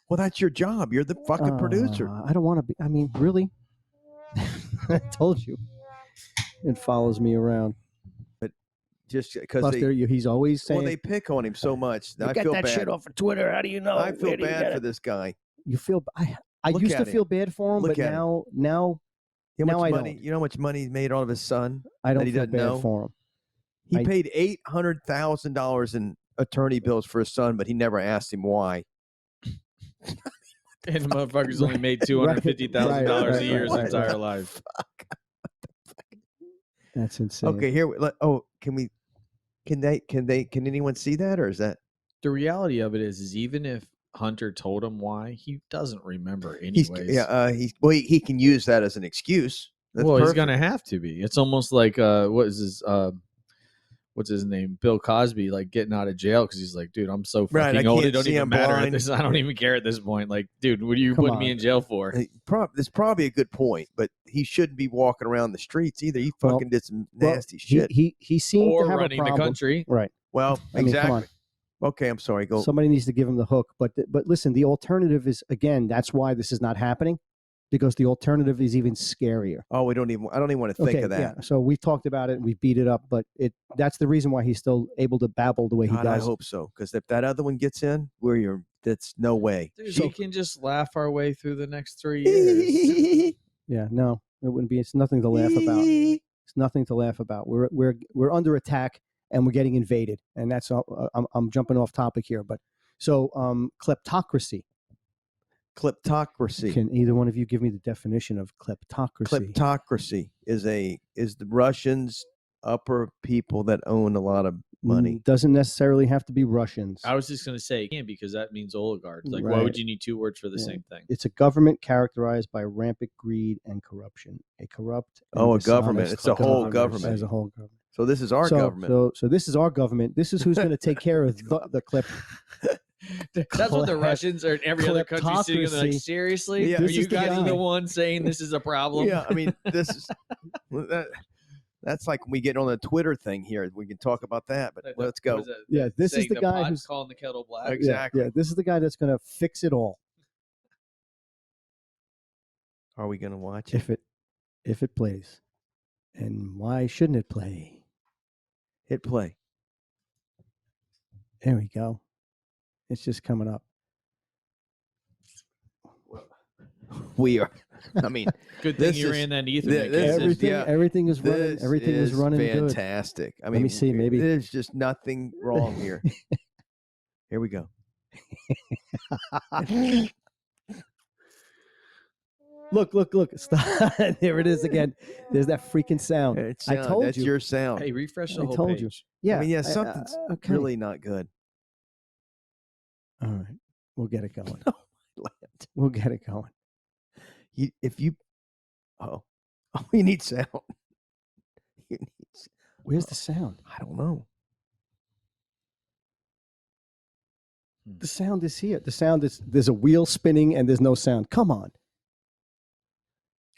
Well, that's your job. You're the fucking producer. I don't want to be. I mean, really? I told you. It follows me around. just because Plus, he's always saying, well, they pick on him so much. I get feel that bad. shit off of Twitter. How do you know? I feel bad for this guy. You feel? I Look used to at him. feel bad for him, Look but at him. now You know how now much I money? don't. You know how much money he made out of his son? I don't he feel doesn't bad know? for him. He paid $800,000 in attorney bills for his son, but he never asked him why. And the motherfucker's only made $250,000 a year his entire life. That's insane. Okay, here. Can anyone see that, or is that? The reality of it is even if Hunter told him why, he doesn't remember anyways. He can use that as an excuse. That's Well, he's perfect. gonna have to be. It's almost like what's his name? Bill Cosby, like getting out of jail because he's like, dude, I'm so fucking old. It don't even matter at this. I don't even care at this point. Like, dude, what are you putting me in jail for? That's probably a good point, but he shouldn't be walking around the streets either. He fucking did some nasty shit. He seemed or to have running a problem. the country. Right. Well, I mean, exactly. come on. Okay, I'm sorry. Go. Somebody needs to give him the hook. But listen, the alternative is, again, that's why this is not happening, because the alternative is even scarier. Oh, I don't even want to think of that. Yeah. So we've talked about it and we beat it up, but that's the reason why he's still able to babble the way he does. I hope so, because if that other one gets in, that's no way. Dude, we can just laugh our way through the next 3 years. Yeah, no, it wouldn't be. It's nothing to laugh about. It's nothing to laugh about. We're under attack and we're getting invaded, and that's I'm jumping off topic here, but so kleptocracy. Kleptocracy. Can either one of you give me the definition of kleptocracy? Kleptocracy is the Russians upper people that own a lot of money. Doesn't necessarily have to be Russians. I was just going to say, because that means oligarchs. Like, Right. why would you need two words for the same thing? It's a government characterized by rampant greed and corruption. A corrupt. A government. It's a whole government. As a whole government. So this is our government. So this is our government. This is who's going to take care of the clip. That's what the Russians or every other country sitting there like, seriously? Yeah, Are you guys the one saying this is a problem? Yeah, I mean, this is that's like when we get on the Twitter thing here. We can talk about that, but let's go. Yeah, this is the guy who's calling the kettle black. Exactly. Yeah, this is the guy that's going to fix it all. Are we going to watch it? If it plays, and why shouldn't it play? Hit play. There we go. It's just coming up. We are. I mean, good thing you ran that Ethernet. Everything is running. Everything is running fantastic. Good. I mean, let me see. Maybe there's just nothing wrong here. Here we go. Look. Stop. There it is again. There's that freaking sound. I told that's you. your sound. Hey, refresh the whole told page. you. Yeah. I mean, something's really not good. All right. We'll get it going. We'll get it going. You need sound. Where's the sound? I don't know. The sound is here. The sound is, there's a wheel spinning and there's no sound. Come on.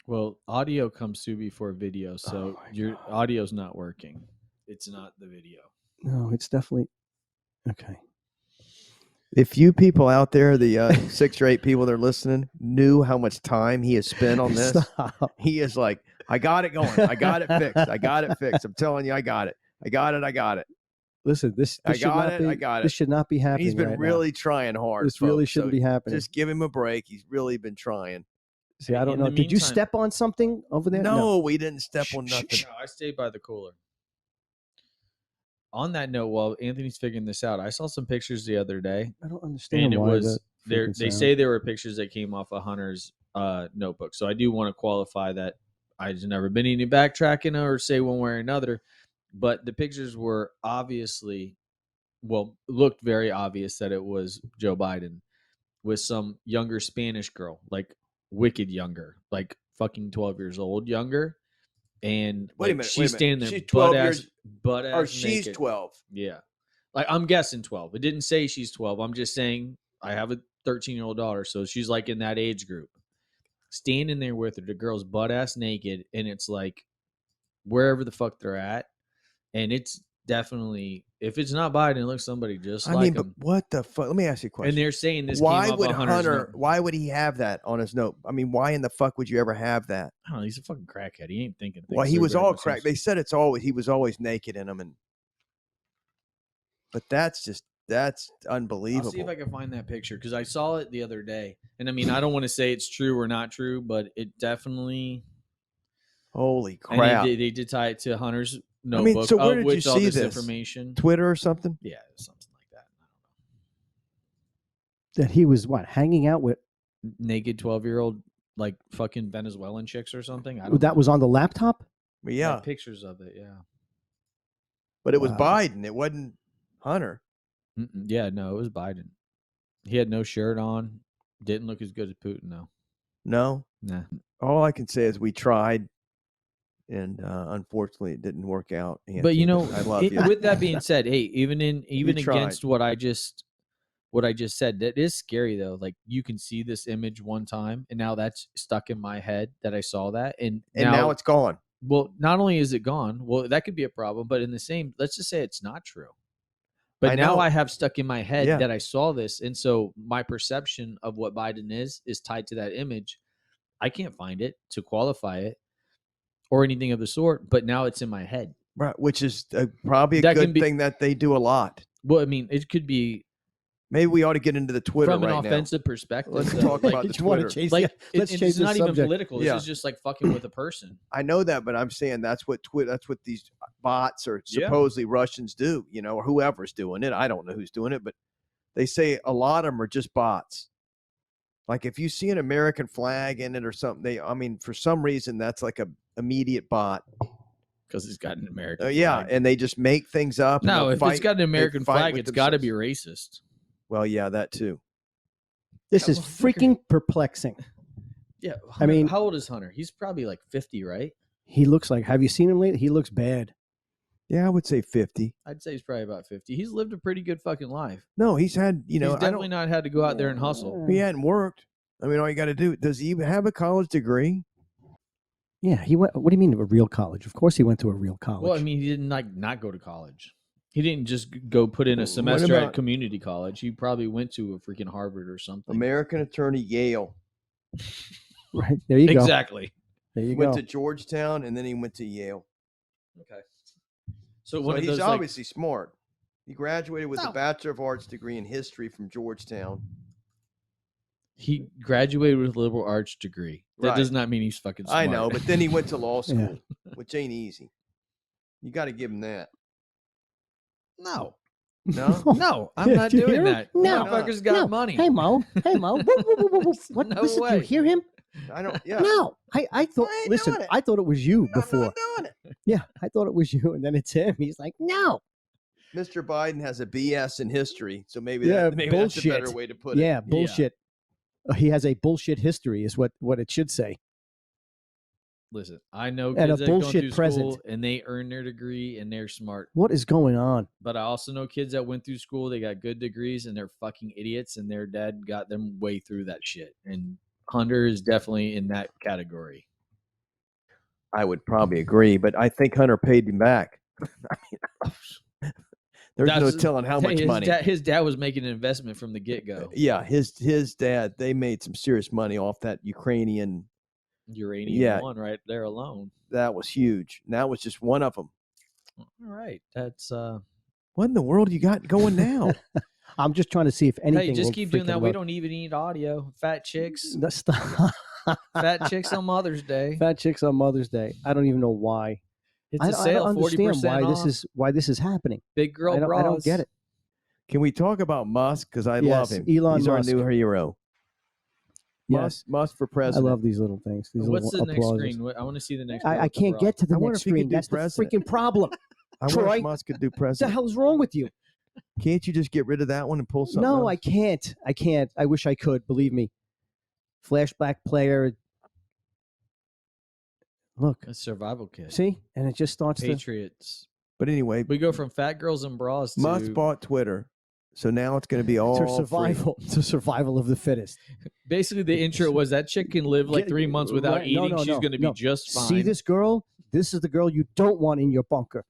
Well, audio comes through before video, so your audio's not working. It's not the video. No, it's definitely okay. If you people out there, the 6 or 8 people that are listening, knew how much time he has spent on this, he is like, I got it going. I got it fixed. I got it fixed. I'm telling you, I got it. I got it. Listen, this I got it. This should not be happening. He's been really trying hard. This really shouldn't be happening. Just give him a break. He's really been trying. See, I don't know. Did you step on something over there? No, we didn't step on nothing. No, I stayed by the cooler. On that note, while Anthony's figuring this out, I saw some pictures the other day. I don't understand. And it was there. They say there were pictures that came off of Hunter's notebook. So I do want to qualify that I've never been any backtracking or say one way or another. But the pictures were looked very obvious that it was Joe Biden with some younger Spanish girl, like wicked younger, like fucking 12 years old younger. And wait a minute, she's standing there, she's 12 butt ass or she's naked. 12. Yeah, like I'm guessing 12. It didn't say she's 12. I'm just saying I have a 13-year-old daughter, so she's like in that age group. Standing there with her, the girl's butt ass naked, and it's like wherever the fuck they're at, and it's definitely, if it's not Biden, it looks somebody just like him. But what the fuck? Let me ask you a question. And they're saying this. Why came would off Hunter? Note. Why would he have that on his note? I mean, why in the fuck would you ever have that? I don't know. He's a fucking crackhead. He ain't thinking. Well, he was all cracked. They said he was always naked in them, and But that's unbelievable. I'll see if I can find that picture because I saw it the other day. And I mean, I don't want to say it's true or not true, but it definitely. Holy crap! And they did tie it to Hunter's notebook. So where did you all see this this? information? Twitter or something? Yeah, something like that. That he was hanging out with Naked 12-year-old like fucking Venezuelan chicks or something. I don't that know. was on the laptop. Well, yeah, pictures of it. Yeah, but it was Wow. Biden. It wasn't Hunter. yeah, no, it was Biden. He had no shirt on. Didn't look as good as Putin though. No, Nah. all I can say is we tried, and unfortunately, it didn't work out. Anthony, But you know, I love you. with that being said, hey, even tried. against what I just said, that is scary though. Like you can see this image one time, and now that's stuck in my head that I saw that, and now it's gone. Well, not only is it gone, well, that could be a problem, but in the same, let's just say it's not true. But now I have stuck in my head that I saw this, and so my perception of what Biden is tied to that image. I can't find it to qualify it or anything of the sort, but now it's in my head. Right, which is probably a good thing that they do a lot. Well, I mean, it could be. Maybe we ought to get into the Twitter from an right offensive perspective. Let's though. talk Like, about the Did you want to Twitter. chase? Like let's change it's the not subject. even political. This Yeah. is just like fucking with a person. I know that, but I'm saying that's what these bots or Yeah. supposedly Russians do, or whoever's doing it. I don't know who's doing it, but they say a lot of them are just bots. Like if you see an American flag in it or something, for some reason that's like a immediate bot. Because it's got an American Yeah, flag. and they just make things up. and No, they'll if fight- it's got an they American fight flag, with it's got to be themselves. racist. Well, yeah, that too. This That is motherfucker- freaking perplexing. Yeah, I Hunter, mean- how old is Hunter? He's probably like 50, right? He looks like. Have you seen him lately? He looks bad. Yeah, I would say 50. I'd say he's probably about 50. He's lived a pretty good fucking life. No, he's had, He's definitely not had to go out there and hustle. he hadn't worked. All you got to do, does he even have a college degree? Yeah, he went. What do you mean a real college? Of course, he went to a real college. Well, I mean, he didn't not go to college. He didn't just go put in a What semester about- at community college. He probably went to a freaking Harvard or something. American attorney, Yale. right there you go. Exactly. There He you went go. to Georgetown and then he went to Yale. Okay. So So one of he's those obviously smart. He graduated with No. a Bachelor of Arts degree in history from Georgetown. he graduated with a liberal arts degree. That Right. does not mean he's fucking smart. I know, but then he went to law school, Yeah. which ain't easy. You got to give him that. no, No? no, I'm not Did you doing hear him? that. No. Motherfucker's got No. money. Hey Mo. Hey Mo. Whoa, whoa, whoa, whoa, whoa. What? No Listen, did way. you hear him? I don't, yeah. No. I thought. I ain't Listen, doing it. I thought it was you I'm before. not doing it. Yeah, I thought it was you, and then it's him. He's like, no. Mr. Biden has a BS in history, so maybe, Yeah, maybe that's a better bullshit. way to put it. Yeah, bullshit. He has a bullshit history, is what it should say. Listen, I know And a kids that have gone bullshit through present. school and they earn their degree and they're smart. What is going on? But I also know kids that went through school, they got good degrees and they're fucking idiots and their dad got them way through that shit. And Hunter is definitely in that category. I would probably agree, but I think Hunter paid him back. There's no That's- telling how much his money. His dad was making an investment from the get-go. Yeah, his dad, they made some serious money off that Ukrainian. Uranium Yeah. one right there alone. That was huge. And that was just one of them. All right. That's What in the world you got going now? I'm just trying to see if anything. hey, just will keep doing freaking that. We work. don't even need audio. Fat chicks. That's the- Fat chicks on Mother's Day. Fat chicks on Mother's Day. I don't even know why. It's I a don't sale, understand 40% why off. this is happening. Big girl I don't get it. Can we talk about Musk? Because I love Yes, him. Elon He's Musk. our new hero. Yes, Musk for I president. love these little things. These What's the little next applauses. screen? I want to see the next. I can't get to the I wonder next if he could screen. do That's the president. freaking problem. I wonder Troy. if Musk could do What the president. hell's wrong with you? Can't you just get rid of that one and pull something No, else? I can't. I can't. I wish I could. Believe me. Flashback player. Look, A survival kit. see, and it just starts to. Patriots. But anyway, We go from fat girls and bras to Musk bought Twitter, so now it's going to be all To free. survival, to survival of the fittest. basically the intro was that chick can live like Get- 3 months without right, eating. no, She's no, going to be no. just fine. See this girl? This is the girl you don't want in your bunker,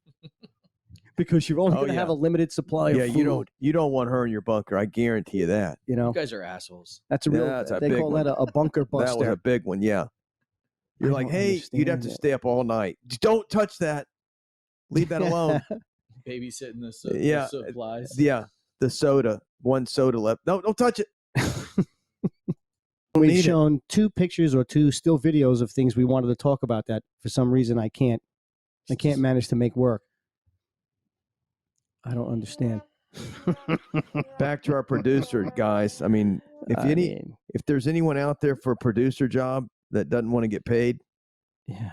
because you're only Oh, going to yeah. have a limited supply Yeah, of food. you don't want her in your bunker. I guarantee you that. You know, You guys are assholes. that's a real. That's a they big call one. that a bunker That buster. was a big one. Yeah. You're I like, don't hey, you'd have understand to that. stay up all night. Just don't touch that. Leave that alone. babysitting the Yeah. supplies. Yeah, the soda. One soda left. No, don't touch it. We've shown 2 pictures or 2 still videos of things we wanted to talk about that for some reason I can't manage to make work. I don't understand. Back to our producer, guys. I mean, if there's anyone out there for a producer job that doesn't want to get paid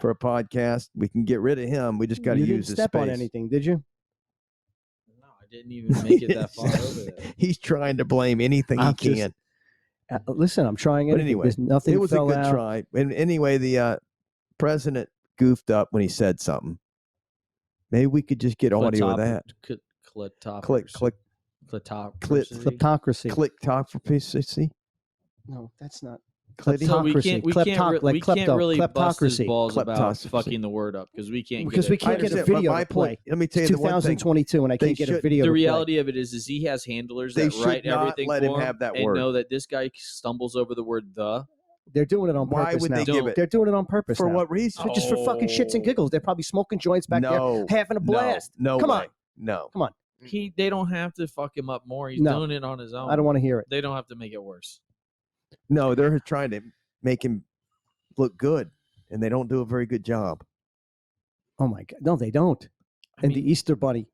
for a podcast, we can get rid of him. We just got to use his step space. on anything, did you? No, I didn't even make it that far over there. He's trying to blame anything he can. Listen, I'm trying it. But anyway, there's nothing. It was a good out. try. And anyway, the president goofed up when he said something. Maybe we could just get audio of that. Kleptocracy. Clickocracy. No, that's not. So we can't really bust his kleptocracy. balls about fucking the word up because we can't we can't get a video to play. Let me tell you, it's 2022 and I can't get a video. The reality of it is he has handlers that write everything let him for him have that and word. know that this guy stumbles over the word the. They're doing it on purpose. Why would now. they give it? They're doing it on purpose. For now. what reason? Just for fucking shits and giggles. They're probably smoking joints back there, having a blast. No, come on, come on. They don't have to fuck him up more. He's doing it on his own. I don't want to hear it. They don't have to make it worse. No, they're trying to make him look good, and they don't do a very good job. Oh my God! No, they don't. The Easter Bunny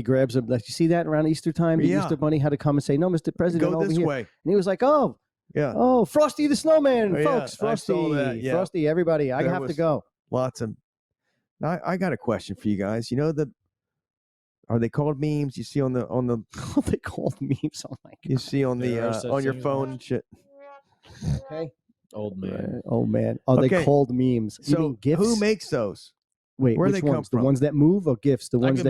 grabs him. Did you see that around Easter time? The Easter Bunny had to come and say, "No, Mr. President, go this way." And he was like, "Oh, yeah. Oh, Frosty the Snowman, folks. I saw that, Frosty, everybody. I have to go." Lots of. Now, I got a question for you guys. You know are they called memes? You see on the Are they called memes? Oh my God! You see on the on your phone and shit. Okay. Old man. Oh man. Are they called memes? So GIFs? who makes those? Wait, where which they come ones? from? The ones that move or GIFs? The ones I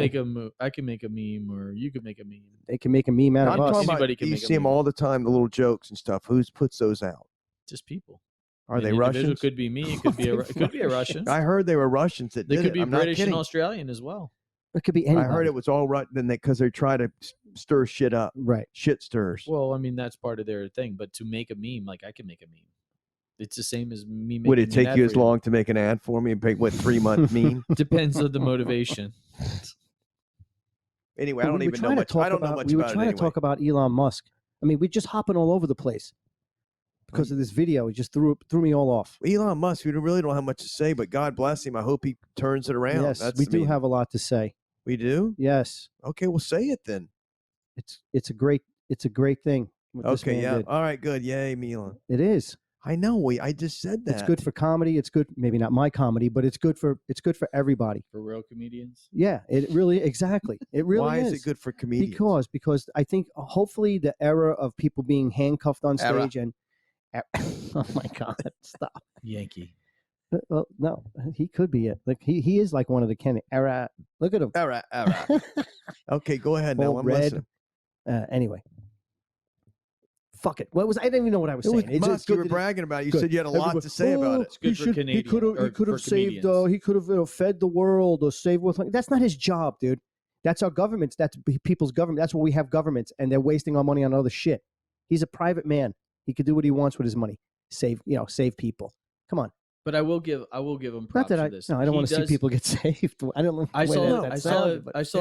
can make a meme, or you could make a meme. They can make a meme out of us. Anybody can you make a see them meme. all the time, the little jokes and stuff. Who puts those out? Just people. Are they Russians? It could be me. It could be a Russian. I heard they were Russians that they did could be I'm British not and kidding. Australian as well. It could be anybody. I heard it was all Russian because they try to stir shit up. Right. Shit stirs. Well, I mean that's part of their thing. But to make a meme, like I can make a meme. It's the same as me making. Would it take you as long to make an ad for me and pay 3-month meme? Depends on the motivation. Anyway, I don't even know much. I don't know much about it. We were trying to talk about Elon Musk. I mean, we're just hopping all over the place because of this video. It just threw me all off. Elon Musk, we really don't have much to say, but God bless him. I hope he turns it around. Yes, we do have a lot to say. We do? Yes. Okay, well, say it then. It's a great thing. Okay, yeah. Did. All right, good. Yay, Elon. It is. I know. I just said that. It's good for comedy. It's good, maybe not my comedy, but it's good for everybody. For real comedians. Yeah, it really exactly. It really Why is. It good for comedians? Because I think hopefully the era of people being handcuffed on stage and oh my God, stop. Yankee. Well, no, he could be it. Like he is like one of the Kenny era. Look at him. Era. Okay, go ahead now. I'm listening. Anyway. Fuck it. I didn't even know what I was saying. It was Musk, you were bragging about it. You said you had a lot to say about it. It's good for Canadians. He could have saved. He could have fed the world or saved what's like. That's not his job, dude. That's our governments. That's people's government. That's why we have governments, and they're wasting our money on other shit. He's a private man. He could do what he wants with his money. Save people. Come on. But I will give him props for this. No, I don't want to see people get saved. I don't know. I saw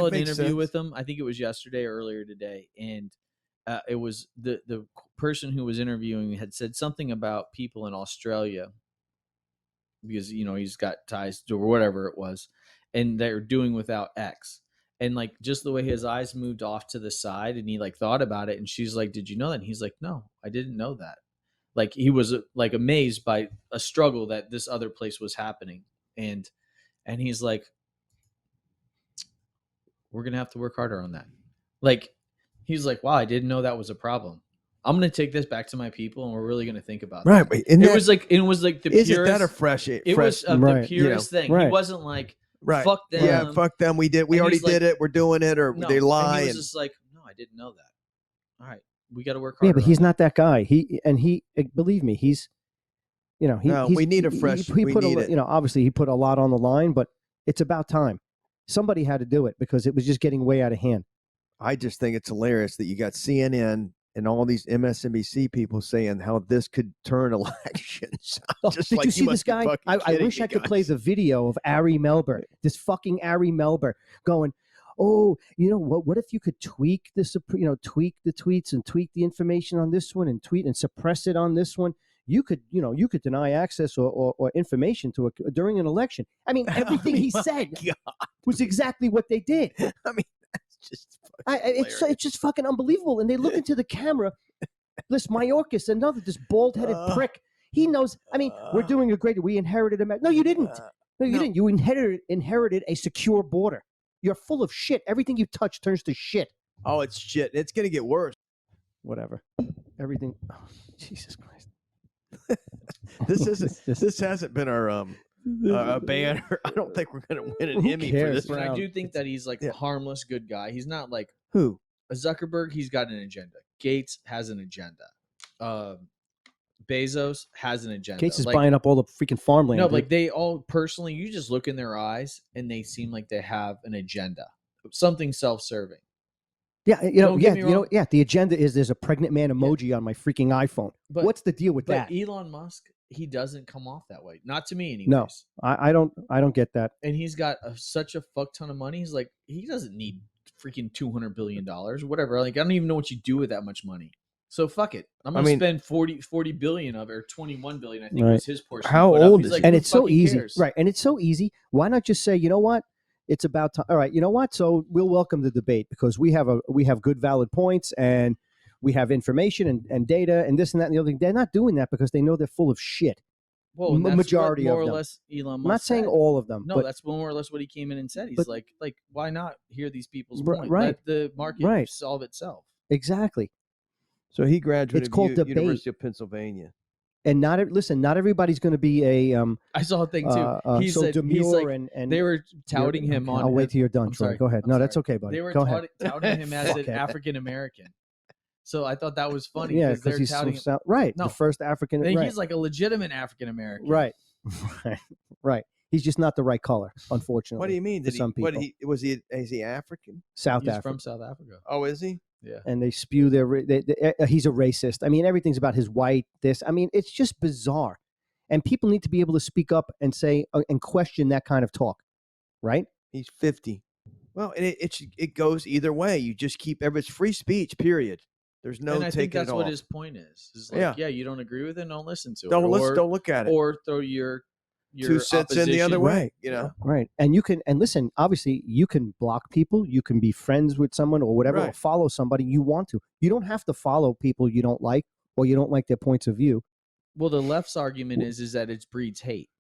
an interview sense. with him. I think it was yesterday or earlier today, and it was the person who was interviewing had said something about people in Australia because he's got ties to or whatever it was, and they're doing without X. And like just the way his eyes moved off to the side, and he like thought about it, and she's like, "Did you know that?" And he's like, "No, I didn't know that." Like he was like amazed by a struggle that this other place was happening, and he's like, "We're gonna have to work harder on that." Like he's like, "Wow, I didn't know that was a problem. I'm gonna take this back to my people, and we're really gonna think about that." Right. It was like the purest. Isn't that a fresh? It was the purest thing. Right. He wasn't like, right. "Fuck them." Yeah, fuck them. We did. We already did it. We're doing it, or they lie. And he was just like, "No, I didn't know that." All right. We got to work harder. Yeah, but he's not that guy. He believe me, he's, we need a fresh. Obviously he put a lot on the line, but it's about time. Somebody had to do it because it was just getting way out of hand. I just think it's hilarious that you got CNN and all these MSNBC people saying how this could turn elections. Did you see this guy? I wish I could play the video of Ari Melber, this fucking Ari Melber going, oh, you know what? What if you could tweak this? Tweak the tweets and tweak the information on this one and tweet and suppress it on this one. You could deny access or information to it during an election. I mean, everything he said was exactly what they did. I mean, that's just it's just fucking unbelievable. And they look into the camera. This Mayorkas, this bald-headed prick. He knows. I mean, we're doing a great. We inherited a. No, you didn't. No, you didn't. You inherited a secure border. You're full of shit. Everything you touch turns to shit. Oh, it's shit. It's gonna get worse. Whatever. Everything. Oh, Jesus Christ. This hasn't been our banner. I don't think we're gonna win an Emmy for this. But I do think that he's like a harmless good guy. He's not like who? Zuckerberg. He's got an agenda. Gates has an agenda. Bezos has an agenda. Gates is buying up all the freaking farmland. No, like they all personally, you just look in their eyes and they seem like they have an agenda, something self-serving. Yeah, the agenda is there's a pregnant man emoji on my freaking iPhone. But what's the deal with that? Elon Musk, he doesn't come off that way. Not to me, anyways. No, I don't get that. And he's got such a fuck ton of money. He's like, he doesn't need freaking $200 billion, whatever. Like, I don't even know what you do with that much money. So fuck it. I'm gonna spend 40 billion of it, or 21 billion, I think was his portion. How old is like, and it's so easy. Cares? Right. And it's so easy. Why not just say, you know what? It's about time. All right, you know what? So we'll welcome the debate because we have good valid points and we have information and data and this and that and the other thing. They're not doing that because they know they're full of shit. Well, majority more of them. or less Elon Musk I'm not saying said. all of them. No, but, that's more or less what he came in and said. He's like, why not hear these people's point? Right. Let the market solve itself. Exactly. So he graduated it's called debate. University of Pennsylvania. And not everybody's going to be a. I saw a thing too. He so said demure and they were touting him on. I'll wait till you're done, Troy. Go ahead. No, that's okay, buddy. They were Go ahead. touting him as an African American. So I thought that was funny. Yeah, because he's touting the first African. And he's like a legitimate African American. Right. Right. He's just not the right color, unfortunately. What do you mean? Is he African? He's from South Africa. Oh, is he? Yeah. And they spew he's a racist. I mean, everything's about his white, this. I mean, it's just bizarre. And people need to be able to speak up and say and question that kind of talk, right? He's 50. Well, and it goes either way. You just keep it's free speech, period. There's no taking it off. And I think that's what his point is. It's like, you don't agree with it, don't listen to it. Don't look at it. Or throw your 2 cents in the other way, Right. And you can, and listen, obviously you can block people, you can be friends with someone or whatever, or follow somebody you want to. You don't have to follow people you don't like or you don't like their points of view. Well, the left's argument is that it breeds hate,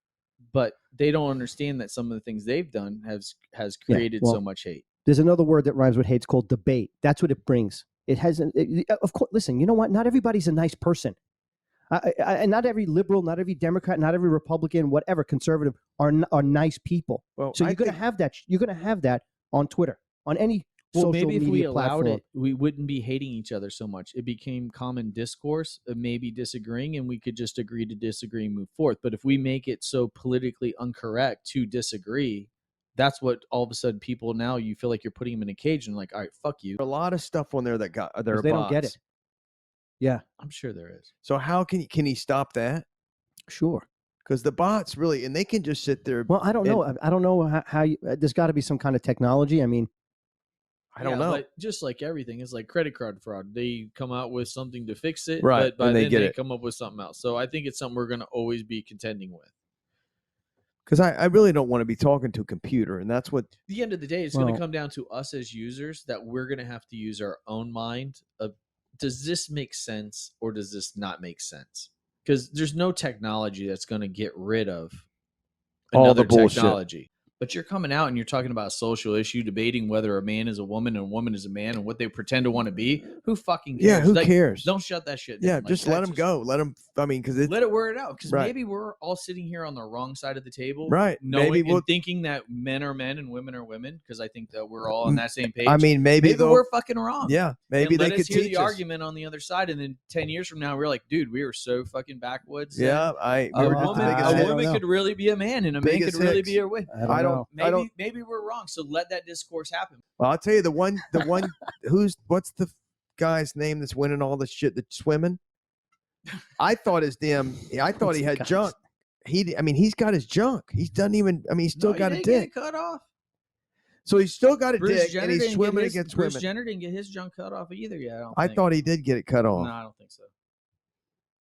but they don't understand that some of the things they've done has created so much hate. There's another word that rhymes with hate. It's called debate. That's what it brings. It hasn't, of course, listen, you know what? Not everybody's a nice person. And not every liberal, not every Democrat, not every Republican, whatever conservative are nice people. Well, so you're going to have that. You're going to have that on Twitter, on any social media platform. Maybe if we allowed it, we wouldn't be hating each other so much. It became common discourse of maybe disagreeing, and we could just agree to disagree and move forth. But if we make it so politically incorrect to disagree, that's what all of a sudden people now, you feel like you're putting them in a cage and like, all right, fuck you. A lot of stuff on there that they don't get it. Yeah, I'm sure there is. So how can he stop that? Sure, because the bots really, and they can just sit there. Well, I don't know. I don't know how you. There's got to be some kind of technology. I mean, I don't know. But just like everything, it's like credit card fraud. They come out with something to fix it, right? But then they come up with something else. So I think it's something we're going to always be contending with. Because I really don't want to be talking to a computer, and that's what. At the end of the day, it's going to come down to us as users that we're going to have to use our own mind of. Does this make sense or does this not make sense? Because there's no technology that's going to get rid of another technology. But you're coming out and you're talking about a social issue, debating whether a man is a woman and a woman is a man and what they pretend to want to be. Who fucking cares? Yeah, who cares? Don't shut that shit down. Yeah, just let them go. Let them. I mean, because let it wear it out. Because maybe we're all sitting here on the wrong side of the table, right? Knowing and thinking that men are men and women are women. Because I think that we're all on that same page. I mean, maybe we're fucking wrong. Yeah, maybe and they let could us hear teach the us. argument on the other side, and then 10 years from now, we're like, dude, we were so fucking backwoods. Yeah, a woman could really be a man, and a man could really be a woman. I don't. Maybe we're wrong. So let that discourse happen. Well, I'll tell you the one what's the guy's name that's winning all the shit that's swimming? I thought he had junk. He's got his junk. He doesn't even. I mean, he's still got a dick. Get cut off. So he's still got a Bruce dick, Jenner and he's didn't swimming get his, against Bruce women. Jenner didn't get his junk cut off either yet. I thought he did get it cut off. No, I don't think so.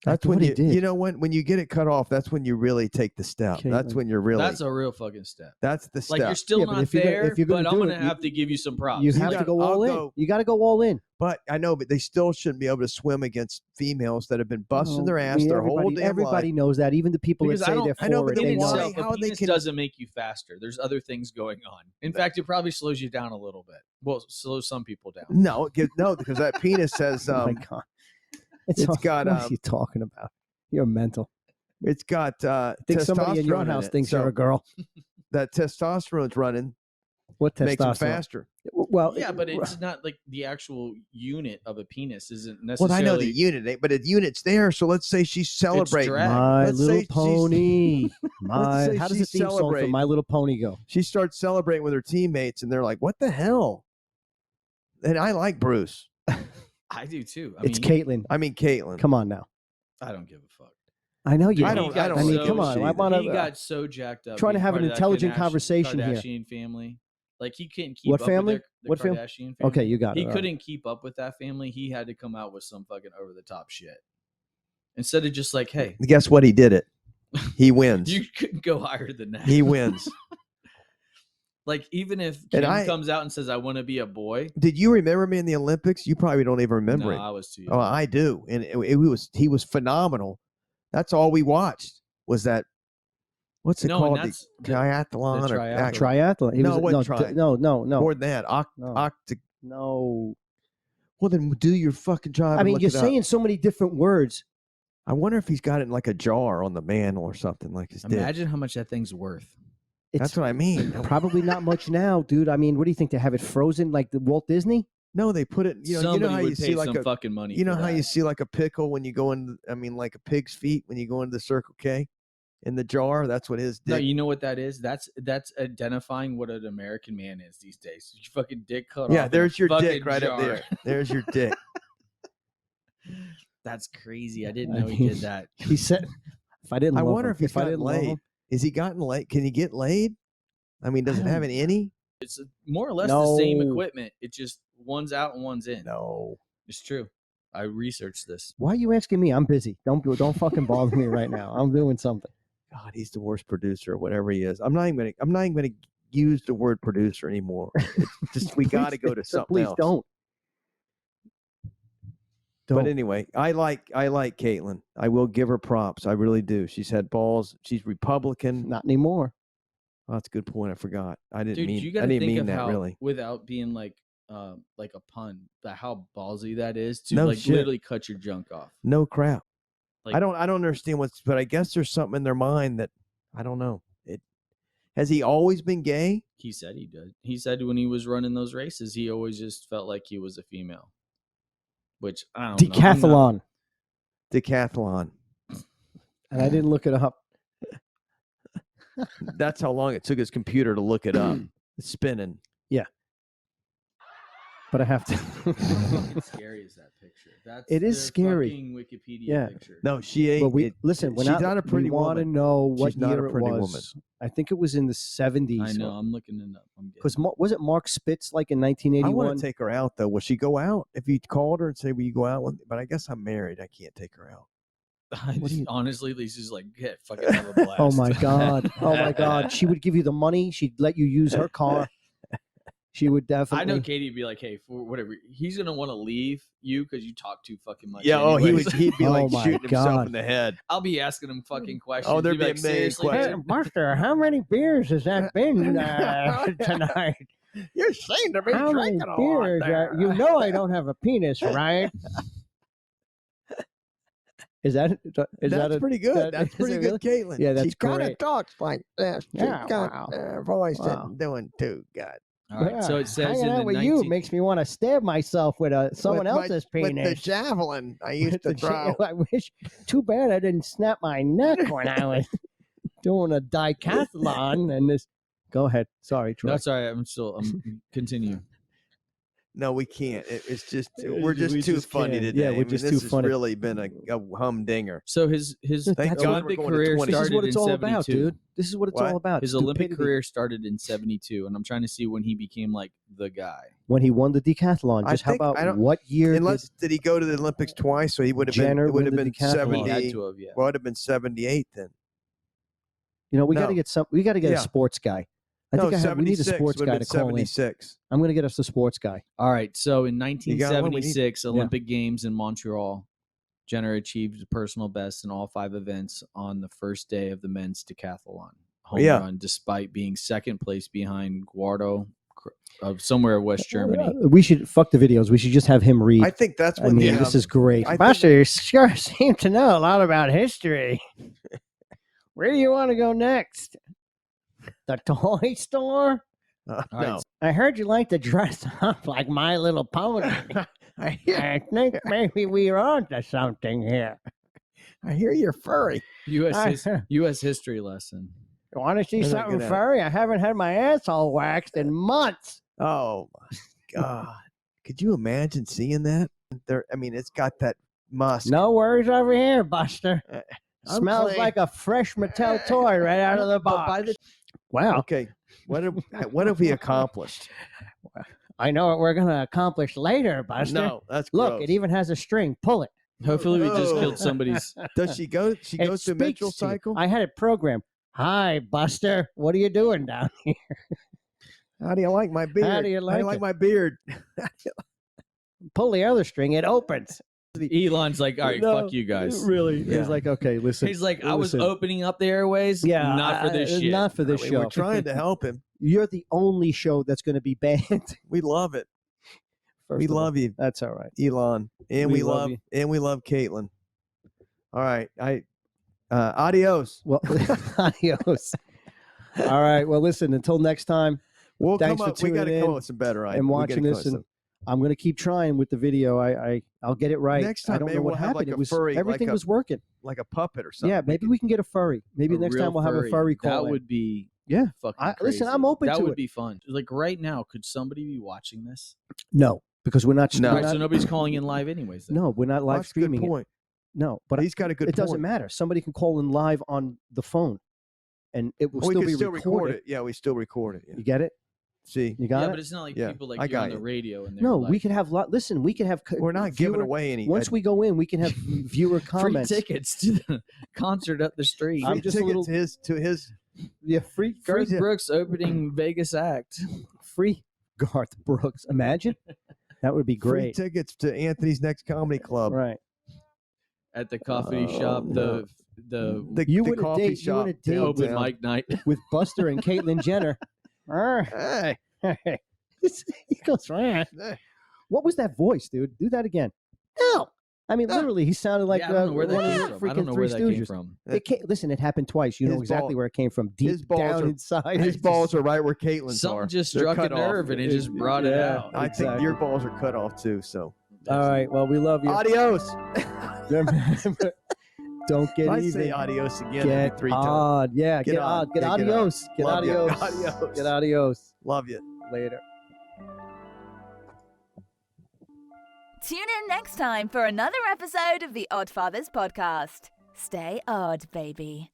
That's I when thought he you, did. you know, when you get it cut off, that's when you really take the step. Okay, That's when you're really. That's a real fucking step. That's the step. Like, you're still Yeah, but not if you're gonna- there, if you're gonna but I'm do going to it, have to give you some props. You have to go all in. You got to go all in. But I know, but they still shouldn't be able to swim against females that have been busting their ass their whole damn Everybody life. knows that. Even the people Because that say they're I know, for but it, then they in know. why? itself, How a they penis can- doesn't make you faster. There's other things going on. In fact, it probably slows you down a little bit. Well, slows some people down. No, because that penis says Oh my God. it's got, What are you talking about? You're mental. it's got I think somebody in your testosterone house it. thinks So you're a girl. that testosterone's running What makes them testosterone? faster. Well, Yeah, but it's not like the actual unit of a penis isn't Well, necessarily. I know the unit, but the unit's there. So let's say she's celebrating. drag. My Let's Little say she's- Pony. Let's say How does she's the theme song for celebrating. My Little Pony go? She starts celebrating with her teammates, and they're like, "What the hell?" And I like Bruce. I do too. It's Caitlyn. I mean, Caitlyn. Come on now. I don't give a fuck. I know you. I don't. don't- I don't I mean, give a come on. shit I either. want He to. got so jacked up. trying to being have part an of that intelligent conversation here. Kardashian family. Like, he couldn't keep What up family? with the What Kardashian family. Okay, you got it. He All right. couldn't keep up with that family. He had to come out with some fucking over the top shit. Instead of just like, hey, Guess what? He did it. He wins. you couldn't go higher than that. He wins. Like, even if And Kim I- comes out and says, I want to be a boy. Did you remember me in the Olympics? You probably don't even remember No, it. I was too young. Oh, I do, and he was phenomenal. That's all we watched was that. What's it No, and called? that's The triathlon the or triathlon. actual- Triathlon. He No, was, it wasn't tri- no. more than that. No. No. Well, then do your fucking job. I and mean, look you're it up. saying so many different words. I wonder if he's got it in like a jar on the mantle or something like his dick. Imagine how much that thing's worth. It's That's what I mean. probably not much now, dude. I mean, what do you think? They have it frozen like the Walt Disney? No, they put it. You know Somebody how would you pay see like some a. fucking money. You know for how you that. see like a pickle when you go in. I mean, like a pig's feet when you go into the Circle K, in the jar. That's what his dick. No, you know what that is? That's identifying what an American man is these days. Your fucking dick cut off. Yeah, in a there's your fucking dick right up jar. there. There's your dick. That's crazy. I didn't I know he mean, did that. He said, "If I didn't, I love wonder him, if he's I gotten didn't love laid. him." Is he gotten laid? Can he get laid? I mean, does I it have don't- any? It's more or less the same No. equipment. It just one's out and one's in. No. It's true. I researched this. Why are you asking me? I'm busy. Don't fucking bother me right now. I'm doing something. God, he's the worst producer, or whatever he is. I'm not even gonna use the word producer anymore. It's just we got to go to So something please else. don't. But anyway, I like Caitlyn. I will give her props. I really do. She's had balls. She's Republican. Not anymore. Oh, that's a good point. I forgot. I didn't Dude, mean. you I gotta didn't think mean of that how, really. without being like a pun, how ballsy that is to No like shit. literally cut your junk off. No crap. Like, I don't understand what's. But I guess there's something in their mind that I don't know. It has he always been gay? He said he did. He said when he was running those races, he always just felt like he was a female. Which I don't know. I'm not- Decathlon. And I didn't look it up. That's how long it took his computer to look it up. It's spinning. But I have to. Fucking scary is that picture? That's It is their scary. fucking Wikipedia Yeah. picture. No, she ain't. But we listen. she's not a pretty we want to woman. know what She's not a year it pretty was. woman. I think it was in the 70s. I know. I'm looking it up. Because was it Mark Spitz like in I 1981? want to take her out though. Will she go out? If you called her and say, "Will you go out?" But I guess I'm married. I can't take her out. Honestly, Lisa's like, yeah, fucking have a blast. Oh my god! Oh my god! She would give you the money. She'd let you use her car. She would I definitely. know Katie would be like, hey, for whatever, he's gonna want to leave you because you talk too fucking much. Yeah. Oh, anyways. he'd be Oh like my shooting himself God. in the head. I'll be asking him fucking questions. Oh, there'd He'd be a like, million seriously, questions. dude? Buster, how many beers has that been tonight? You seem to be How many beers? You know I don't have a penis, right? Is that That's pretty good. That's is pretty it good, Caitlin. Yeah, that's she kind of great. talks like this. She's Yeah, got wow. a voice that Wow. doing too good. All right, so it says hanging in out the with 19... you makes me want to stab myself with someone With my- else's With the penis. javelin I used to throw. I wish. Too bad I didn't snap my neck when I was doing a decathlon. And this. Go ahead. Sorry, Troy. No, sorry, I'm continue. No, we can't. It's just We we're just too just funny can't. today. Yeah, we're I mean, just this too has funny. really been a humdinger. So his Thank That's God what we're Olympic going to career 20. This is started what it's in all about, 72. dude. This is what it's What? all about. His Stupidity. Olympic career started in 72, and I'm trying to see when he became like the guy. When he won the decathlon. I Just how think- I about don't- what year? Unless did he go to the Olympics twice? So he would have been. Jenner It would win have the been decathlon? seventy. He had to have, yeah. Well, it would have been 78 then. we got to No. get some. We got to get Yeah. a sports guy. We need a sports guy to call in. 76. I'm going to get us the sports guy. All right. So in got one we need? 1976 Olympic Games in Montreal, Jenner achieved a personal best in all 5 events on the first day of the men's decathlon home run, despite being second place behind Guardo of somewhere West Germany. We should fuck the videos. We should just have him read. I think that's I when mean, this is great. I think- Buster, you sure seem to know a lot about history. Where do you want to go next? The toy store? All no. right, I heard you like to dress up like My Little Pony. I think maybe we're on to something here. I hear you're furry. U.S. history lesson. You want to see They're not something good at it. furry? I haven't had my asshole waxed in months. Oh my God! Could you imagine seeing that? It's got that musk. No worries over here, Buster. I'm Smells playing- like a fresh Mattel toy right out of the box. Wow. Okay, what have we accomplished? I know what we're going to accomplish later, Buster. No, that's Look, gross. it even has a string. Pull it. Hopefully, we just Oh. killed somebody's. Does she go? She It goes to speaks menstrual to you. cycle. I had it programmed. Hi, Buster. What are you doing down here? How do you like my beard? How do you like it? my beard? Pull the other string. It opens. Elon's like, all right, No, fuck you guys. Really? Yeah. He's like, okay, listen. He's like, I was listen. opening up the airways. Yeah, not for this shit. Not for this show. We're trying to help him. You're the only show that's going to be banned. We love it. First We of all. love you, That's all right. Elon, and We we love love you. Caitlin. All right, adios. Well, adios. All right. Well, listen, until next time, We'll Thanks come for up. We got to tuning come in up with some better ideas. and We gotta watching come up this. with And I'm going to keep trying with the video. I'll get it right. Next time, I don't maybe know what we'll have, happened. like, it a was furry, like everything a- was working. like a puppet or something. Yeah, maybe we can get a furry. Maybe A next real time we'll have a furry call. That in. would be Yeah. fucking Listen, crazy. I'm open that to would it. be fun. Like right now, could somebody be watching this? No, because we're not. No. we're Right, not- so nobody's calling in live anyways. Then. No, we're not live That's a good streaming it. point. No, but He's got a good it point. doesn't matter. Somebody can call in live on the phone, and it will We still can be still recorded. record it. Yeah, we still record it. Yeah. You get it? See, You got Yeah, it? but it's not like Yeah, people I like you got on the you. radio and they're No, like, we could have. Listen, we can have. we're not giving away any. Once we go in, we can have viewer free comments. tickets to the concert up the street. I'm free just a tickets little- to his. Yeah, free Garth tip. Brooks opening Vegas act. free Garth Brooks. Imagine that would be Free great. tickets to Anthony's next comedy club. Right. At the coffee Oh, shop, no. the You the would have coffee date. You shop would have dated open downtown. mic night. with Buster and Caitlyn Jenner. Hey, He goes, "Rah." What was that voice, dude? Do that again. No. I mean, literally, he sounded like Yeah, I don't know where one that of came the from. I freaking don't know Three where that came Stooges. from. Listen, it happened twice. You know His exactly ball- where it came from. his Deep balls down are- inside. his balls are right where Caitlin's Something are. just They're struck a cut off. nerve and it just brought it Yeah. out. I think Exactly. your balls are cut off too. So All right. Well, we love you. adios. Remember, don't get If I even. say adios again, it'd Get be 3 times. odd. Yeah. Get Get odd. on. Get Yeah, get on. adios. Get Love ya. adios. Adios. Get adios. Love you. Later. Tune in next time for another episode of the Oddfathers Podcast. Stay odd, baby.